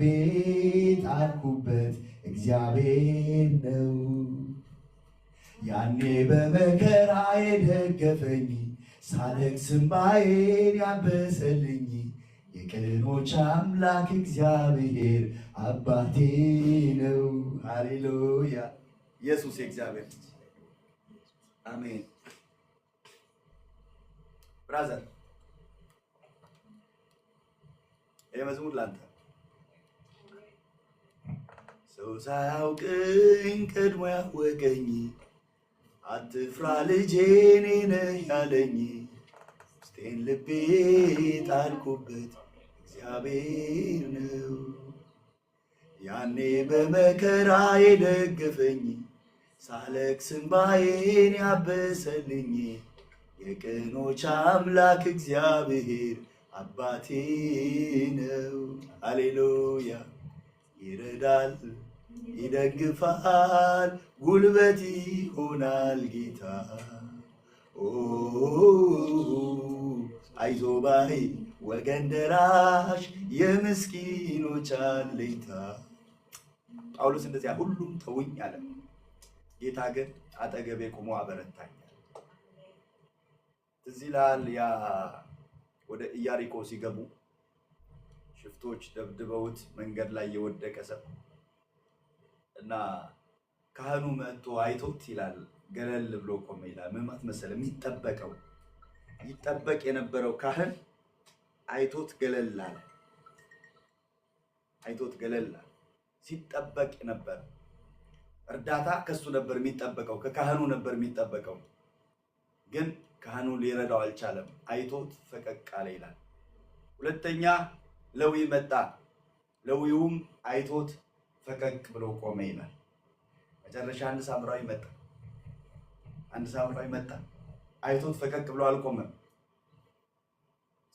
ጣልኩበት እግዚአብሔር ነው። ያኔ በመከራ የደገፈኝ ሳለቅስ እንባዬን ያበሰልኝ የቅኖች አምላክ እግዚአብሔር አባቴ ነው። ሃሌሉያ! ኢየሱስ የእግዚአብሔር ልጅ አሜን። ብራዘር ይሄ መዝሙር ላንተ። ሰው ሳያውቅኝ ቀድሞ ያወቀኝ አትፍራ ልጄ እኔ ነኝ ያለኝ ውስጤን ልቤ ጣልኩበት እግዚአብሔር ነው። ያኔ በመከራ የደገፈኝ ሳለቅስ እንባዬን ያበሰልኝ የቅኖች አምላክ እግዚአብሔር አባቴ ነው። ሃሌሉያ! ይረዳል፣ ይደግፋል፣ ጉልበት ይሆናል ጌታ። አይዞ ባይ ወገን ደራሽ የምስኪኖች አለኝታ። ጳውሎስ እንደዚያ ሁሉም ተውኝ አለ፣ ጌታ ግን አጠገቤ ቆሞ አበረታኛል። እዚህ ላል ያ ወደ ኢያሪኮ ሲገቡ ሽፍቶች ደብድበውት መንገድ ላይ የወደቀ ሰው እና ካህኑ መጥቶ አይቶት ይላል ገለል ብሎ ቆመ ይላል። ምን ማለት መሰለ የሚጠበቀው ይጠበቅ የነበረው ካህን አይቶት ገለላል። አይቶት ገለላል። ሲጠበቅ ነበር። እርዳታ ከሱ ነበር የሚጠበቀው፣ ከካህኑ ነበር የሚጠበቀው። ግን ካህኑ ሊረዳው አልቻለም። አይቶት ፈቀቅ አለ ይላል። ሁለተኛ ሌዊ መጣ። ሌዊውም አይቶት ፈቀቅ ብሎ ቆመ ይላል። መጨረሻ አንድ ሳምራዊ መጣ። አይቶት ፈቀቅ ብሎ አልቆመም።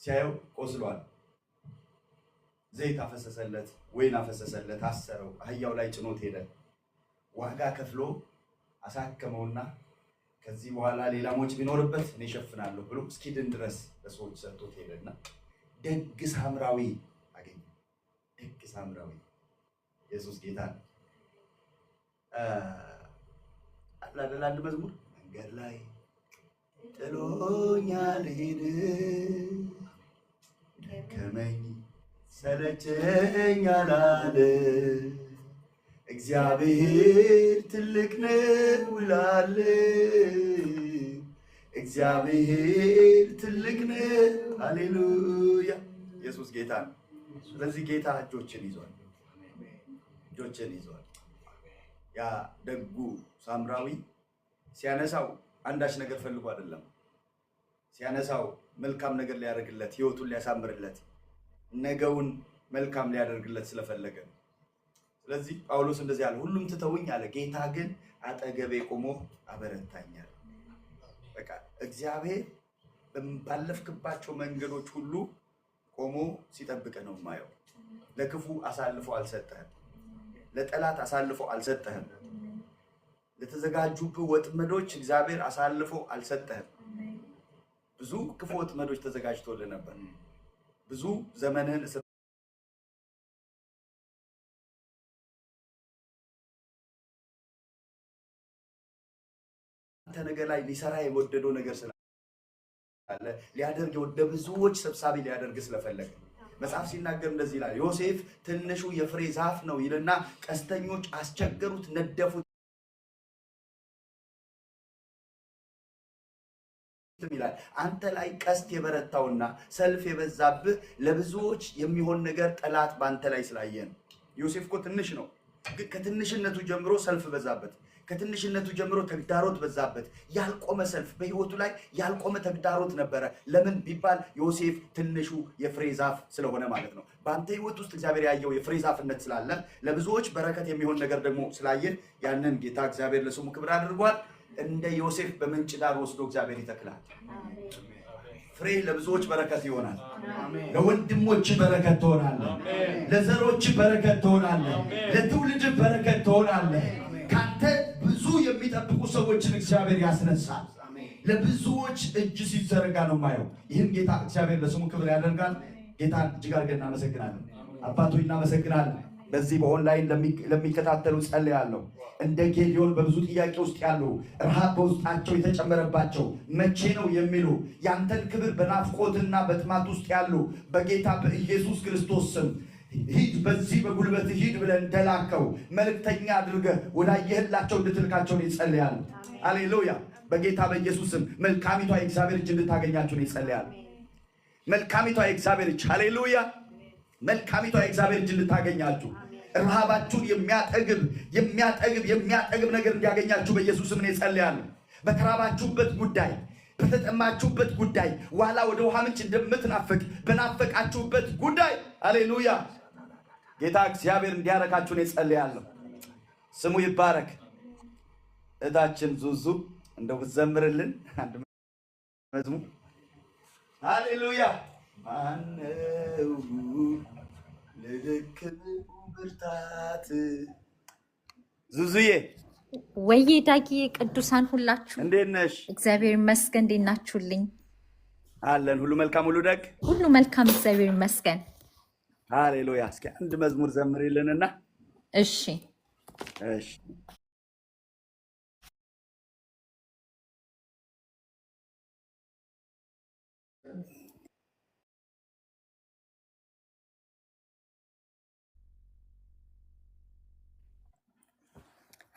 ሲያየው ቆስሏል። ዘይት አፈሰሰለት፣ ወይን አፈሰሰለት፣ አሰረው፣ አህያው ላይ ጭኖት ሄደ። ዋጋ ከፍሎ አሳከመውና ከዚህ በኋላ ሌላ ሞጭ ቢኖርበት እኔ እሸፍናለሁ ብሎ እስኪድን ድረስ ለሰዎች ሰጥቶት ሄደና ደግ ሳምራዊ አገኘ። ደግ ሳምራዊ። ኢየሱስ ጌታ ነው። አንድ መዝሙር መንገድ ላይ ጥሎኛል ሄደ፣ ደከመኝ ሰለቸኝ አላለ፣ እግዚአብሔር ትልቅ ነው ይላል፣ እግዚአብሔር ትልቅ ነው። ሃሌሉያ! ኢየሱስ ጌታ ነው። ስለዚህ ጌታ እጆችን ይዟል። ያ ደጉ ሳምራዊ ሲያነሳው አንዳች ነገር ፈልጎ አይደለም። ሲያነሳው መልካም ነገር ሊያደርግለት፣ ህይወቱን ሊያሳምርለት፣ ነገውን መልካም ሊያደርግለት ስለፈለገ። ስለዚህ ጳውሎስ እንደዚህ አለ፣ ሁሉም ትተውኝ አለ፣ ጌታ ግን አጠገቤ ቆሞ አበረታኛል። በቃ እግዚአብሔር ባለፍክባቸው መንገዶች ሁሉ ቆሞ ሲጠብቅ ነው የማየው። ለክፉ አሳልፎ አልሰጠህም። ለጠላት አሳልፎ አልሰጠህም። ለተዘጋጁብህ ወጥመዶች እግዚአብሔር አሳልፎ አልሰጠህም። ብዙ ክፉ ወጥመዶች ተዘጋጅቶልህ ነበር። ብዙ ዘመንህን አንተ ነገር ላይ ሊሰራ የወደደው ነገር ስላለ ሊያደርግ ወደ ብዙዎች ሰብሳቢ ሊያደርግ ስለፈለገ መጽሐፍ ሲናገር እንደዚህ ይላል። ዮሴፍ ትንሹ የፍሬ ዛፍ ነው ይልና ቀስተኞች አስቸገሩት፣ ነደፉት ይላል። አንተ ላይ ቀስት የበረታውና ሰልፍ የበዛብህ ለብዙዎች የሚሆን ነገር ጠላት ባንተ ላይ ስላየን። ዮሴፍ እኮ ትንሽ ነው፣ ከትንሽነቱ ጀምሮ ሰልፍ በዛበት። ከትንሽነቱ ጀምሮ ተግዳሮት በዛበት። ያልቆመ ሰልፍ በህይወቱ ላይ ያልቆመ ተግዳሮት ነበረ። ለምን ቢባል ዮሴፍ ትንሹ የፍሬ ዛፍ ስለሆነ ማለት ነው። በአንተ ህይወት ውስጥ እግዚአብሔር ያየው የፍሬ ዛፍነት ስላለ ለብዙዎች በረከት የሚሆን ነገር ደግሞ ስላየን ያንን ጌታ እግዚአብሔር ለስሙ ክብር አድርጓል። እንደ ዮሴፍ በምንጭ ዳር ወስዶ እግዚአብሔር ይተክላል። ፍሬ ለብዙዎች በረከት ይሆናል። ለወንድሞች በረከት ትሆናለህ። ለዘሮች በረከት ትሆናለህ። ለትውልድ በረከት ትሆናለህ። ካንተ ብዙ የሚጠብቁ ሰዎችን እግዚአብሔር ያስነሳል። ለብዙዎች እጅ ሲዘረጋ ነው ማየው። ይህም ጌታ እግዚአብሔር ለስሙ ክብር ያደርጋል። ጌታን እጅግ አድርገን እናመሰግናለን። አባቶች እናመሰግናለን። በዚህ በኦንላይን ለሚከታተሉ ጸልያለሁ። እንደ ጌዲዮን በብዙ ጥያቄ ውስጥ ያሉ ረሃብ በውስጣቸው የተጨመረባቸው መቼ ነው የሚሉ ያንተን ክብር በናፍቆትና በጥማት ውስጥ ያሉ በጌታ በኢየሱስ ክርስቶስ ስም ሂድ፣ በዚህ በጉልበት ሂድ ብለን እንደላከው መልእክተኛ አድርገህ ወዳየህላቸው እንድትልካቸው ይጸልያል። ሃሌሉያ! በጌታ በኢየሱስ ስም መልካሚቷ የእግዚአብሔር እጅ እንድታገኛቸው ይጸልያል። መልካሚቷ የእግዚአብሔር እጅ፣ ሃሌሉያ! መልካሚቷ የእግዚአብሔር እጅ እንድታገኛችሁ ረሃባችሁን የሚያጠግብ ነገር እንዲያገኛችሁ በኢየሱስ ስም እጸልያለሁ። በተራባችሁበት ጉዳይ፣ በተጠማችሁበት ጉዳይ፣ ዋላ ወደ ውሃ ምንጭ እንደምትናፍቅ በናፈቃችሁበት ጉዳይ ሃሌሉያ ጌታ እግዚአብሔር እንዲያረካችሁ እጸልያለሁ። ስሙ ይባረክ። እታችን ዙዙ እንደው ብትዘምርልን አንድ መዝሙር ሃሌሉያ። ማነው ለደከመ ብርታት። ዙዙዬ ወይዬ ዳጊዬ፣ ቅዱሳን ሁላችሁ እንዴት ነሽ? እግዚአብሔር ይመስገን። እንዴት ናችሁልኝ? አለን። ሁሉ መልካም፣ ሁሉ ደግ፣ ሁሉ መልካም፣ እግዚአብሔር ይመስገን። ሃሌሉያ። እስኪ አንድ መዝሙር ዘምሪልንና። እሺ እሺ።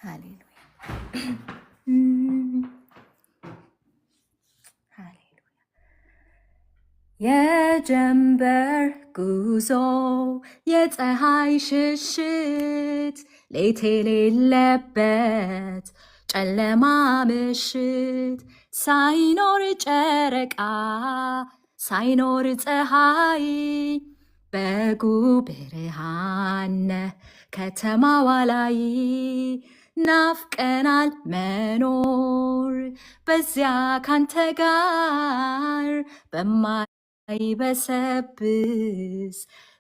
ሃሌሉያ ሃሌሉያ። የጀንበር ጉዞ የፀሐይ ሽሽት ሌት የሌለበት ጨለማ ምሽት ሳይኖር ጨረቃ ሳይኖር ፀሐይ በጉ ብርሃን ከተማዋ ላይ ናፍቀናል መኖር በዚያ ካንተ ጋር በማይበሰብስ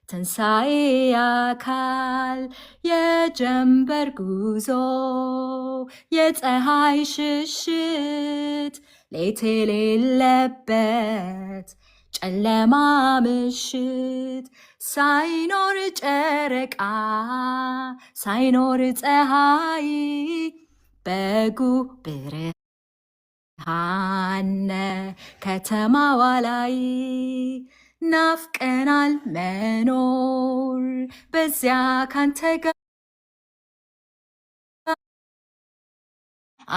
ትንሣኤ አካል የጀንበር ጉዞ የፀሐይ ሽሽት ሌት የሌለበት ጨለማ ምሽት ሳይኖር ጨረቃ ሳይኖር ፀሐይ በጉ ብርሃን ከተማዋ ላይ ናፍቀናል መኖር በዚያ ካንተ ጋር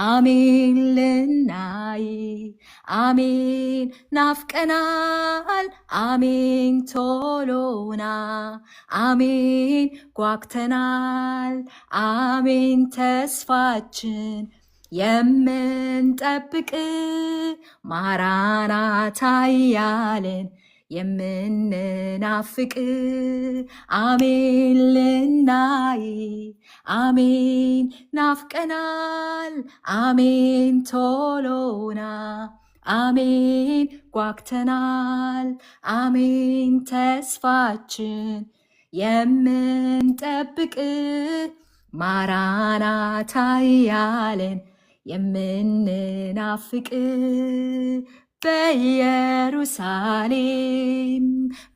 አሜን ልናይ አሜን ናፍቀናል አሜን ቶሎና አሜን ጓግተናል አሜን ተስፋችን የምንጠብቅ ማራናታ እያልን የምንናፍቅ አሜን ልናይ አሜን ናፍቀናል አሜን ቶሎና አሜን ጓግተናል አሜን ተስፋችን የምንጠብቅ ማራናታ እያልን የምንናፍቅ በኢየሩሳሌም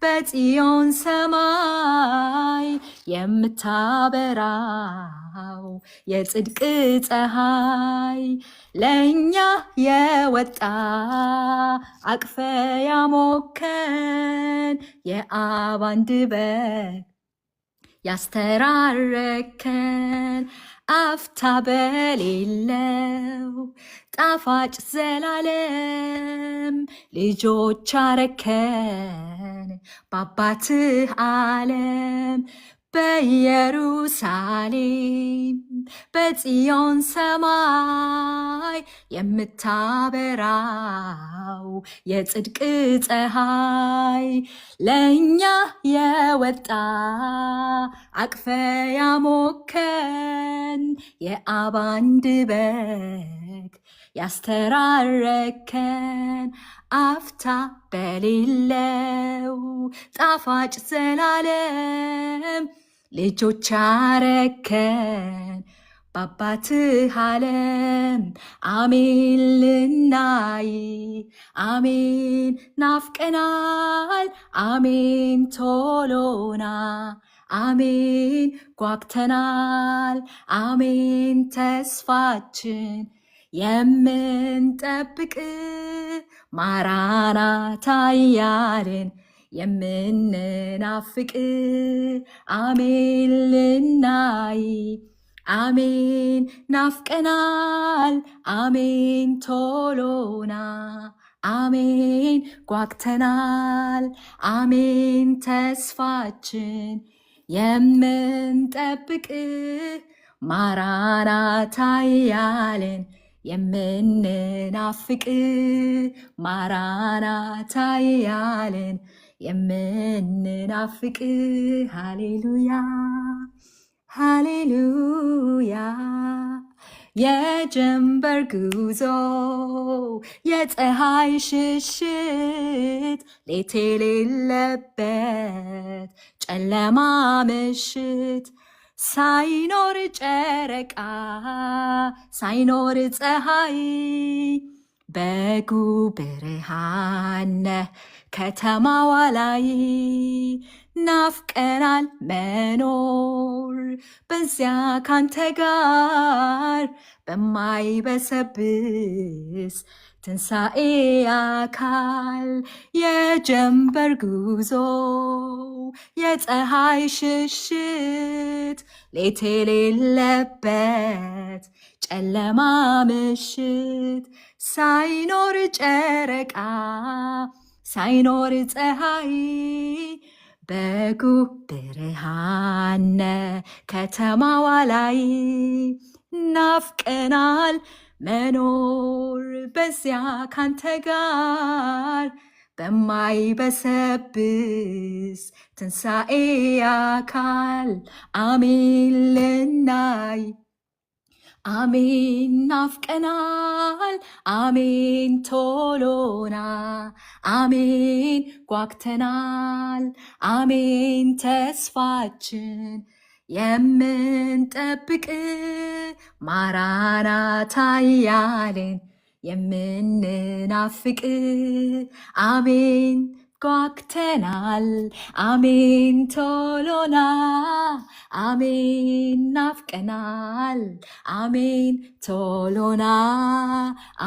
በጽዮን ሰማይ የምታበራው የጽድቅ ፀሐይ ለእኛ የወጣ አቅፈ ያሞከን የአብ አንደበት ያስተራረከን አፍታ በሌለው ጣፋጭ ዘላለም ልጆች አረከን በአባትህ ዓለም በኢየሩሳሌም በጽዮን ሰማይ የምታበራው የጽድቅ ፀሐይ ለእኛ የወጣ አቅፈ ያሞከን የአብ አንደበት ያስተራረከን አፍታ በሌለው ጣፋጭ ዘላለም ልጆች አረከን በአባትህ ዓለም አሜን ልናይ አሜን ናፍቀናል አሜን ቶሎና አሜን ጓግተናል አሜን ተስፋችን የምንጠብቅ ማራናታ እያልን የምንናፍቅ አሜን ልናይ አሜን ናፍቀናል አሜን ቶሎና አሜን ጓግተናል አሜን ተስፋችን የምንጠብቅ ማራናታ እያልን የምንናፍቅ ማራናታ እያልን የምንናፍቅ ሃሌሉያ ሃሌሉያ የጀንበር ጉዞ የፀሐይ ሽሽት ሌት የሌለበት ጨለማ ምሽት ሳይኖር ጨረቃ ሳይኖር ፀሐይ በጉ ብርሃን ከተማዋ ላይ ናፍቀናል መኖር በዚያ ካንተ ጋር በማይበሰብስ ትንሣኤ አካል የጀንበር ጉዞ የፀሐይ ሽሽት ሌት የሌለበት ጨለማ ምሽት ሳይኖር ጨረቃ ሳይኖር ፀሐይ በጉ ብርሃነ ከተማዋ ላይ ናፍቀናል መኖር በዚያ ካንተ ጋር በማይበሰብስ ትንሣኤ አካል አሜን ልናይ አሜን ናፍቀናል አሜን ቶሎና አሜን ጓግተናል አሜን ተስፋችን የምንጠብቅ ማራናታ እያልን የምንናፍቅ አሜን ጓግተናል አሜን ቶሎና አሜን ናፍቀናል አሜን ቶሎና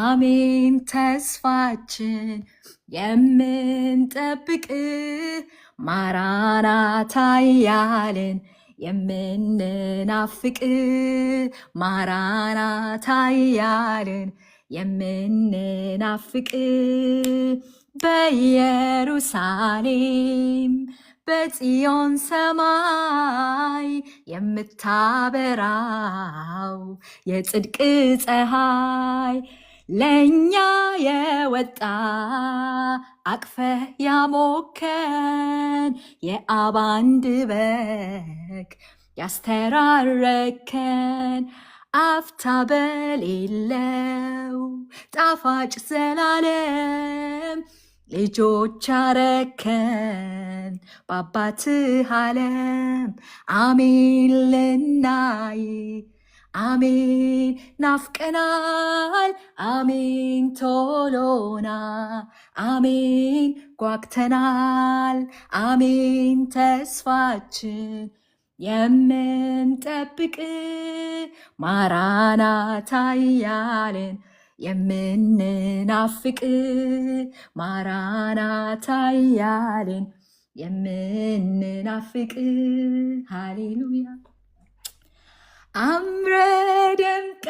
አሜን ተስፋችን የምንጠብቅ ማራናታ እያልን የምንናፍቅ ማራናታ እያልን የምንናፍቅ በኢየሩሳሌም በጽዮን ሰማይ የምታበራው የጽድቅ ፀሐይ ለእኛ የወጣ አቅፈህ ያሞከን የአብ አንድ በግ ያስተራረከን አፍታ በሌለው ጣፋጭ ዘላለም ልጆች አረከን በአባትህ ዓለም አሜን ልናይ አሜን ናፍቀናል አሜን ቶሎና አሜን ጓግተናል አሜን ተስፋችን የምንጠብቅ ማራናታ እያልን የምንናፍቅ ማራናታ እያልን የምንናፍቅ ሃሌሉያ አምረ ደምቀ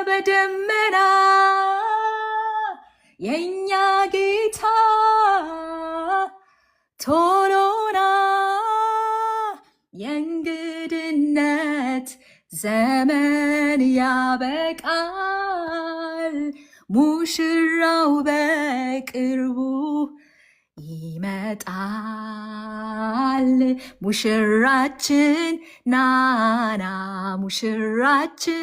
በደመና የእኛ ጌታ ቶሎና የእንግድነት ዘመን ያበቃል ሙሽራው በቅርቡ ይመጣል ሙሽራችን ናና ሙሽራችን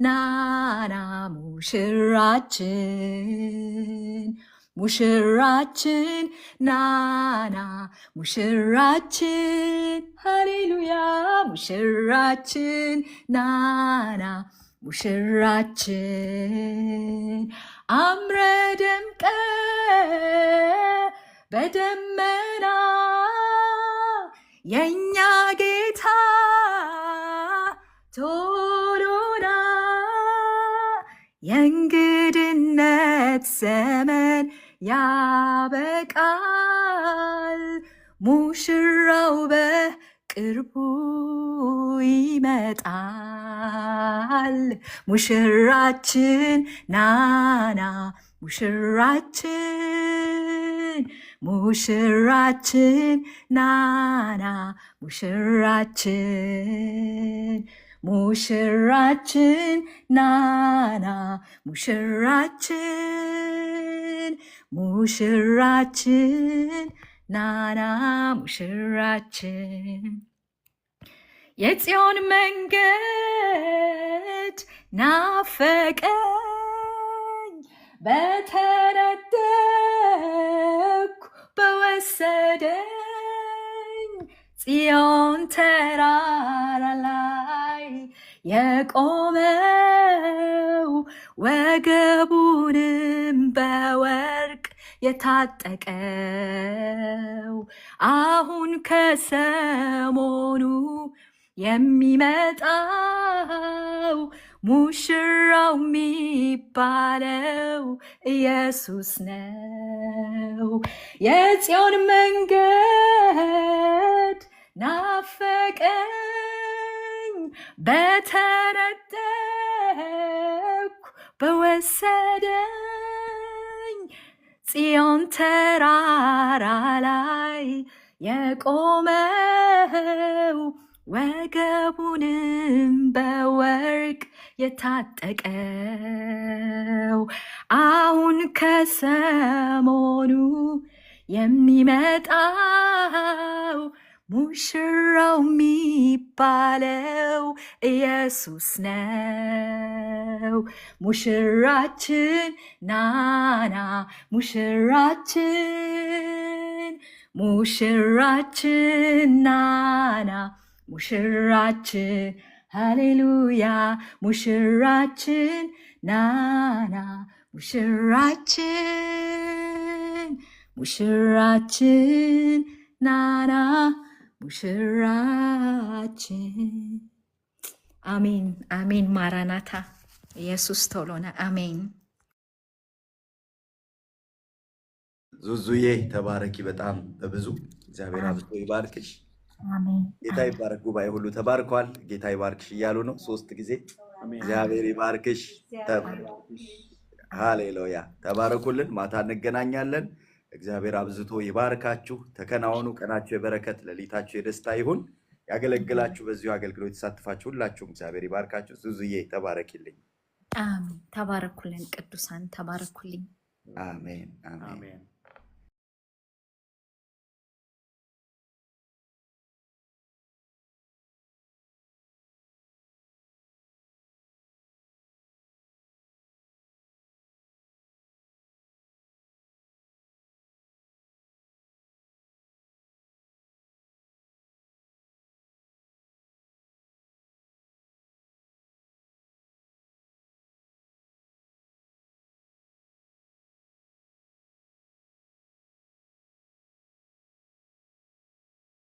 ናና ሙሽራችን ናና ሙሽራችን ሃሌሉያ ሙሽራችን ናና ሙሽራችን አምረ ደምቀ በደመና የእኛ ጌታ ቶሎና የእንግድነት ዘመን ያበቃል ሙሽራው በቅርቡ ይመጣል ሙሽራችን ናና ሙሽራችን ናና ሙሽራችን ናና ሙሽራችን ናና ሙሽራችን የጽዮን መንገድ ናፈቀኝ በተነደኩ በወሰደኝ ጽዮን ተራራ ላይ የቆመው ወገቡንም በወርቅ የታጠቀው አሁን ከሰሞኑ የሚመጣው ሙሽራው የሚባለው ኢየሱስ ነው። የጽዮን መንገድ ናፈቀኝ በተነጠቅኩ ወሰደኝ ጽዮን ተራራ ላይ የቆመው ወገቡንም በወርቅ የታጠቀው አሁን ከሰሞኑ የሚመጣው ሙሽራው የሚባለው ኢየሱስ ነው። ሙሽራችን ናና ሙሽራችን ናና ሙሽራችን ሃሌሉያ ሙሽራችን ናና ሙሽራችን ናና ሙሽራችን። አሜን አሜን። ማራናታ ኢየሱስ ቶሎና። አሜን። ዙዙዬ ተባረኪ። በጣም በብዙ እግዚአብሔር አብዝቶ ይባርክሽ። ጌታ ይባርክ። ጉባኤ ሁሉ ተባርኳል። ጌታ ይባርክሽ እያሉ ነው 3 ጊዜ። እግዚአብሔር ይባርክሽ። ሃሌሉያ። ተባረኩልን። ማታ እንገናኛለን። እግዚአብሔር አብዝቶ ይባርካችሁ። ተከናወኑ። ቀናችሁ የበረከት ሌሊታችሁ የደስታ ይሁን። ያገለግላችሁ በዚሁ አገልግሎት የተሳተፋችሁ ሁላችሁም እግዚአብሔር ይባርካችሁ። ዙዙዬ ተባረኪልኝ። አሜን። ተባረኩልን ቅዱሳን ተባረኩልኝ። አሜን አሜን።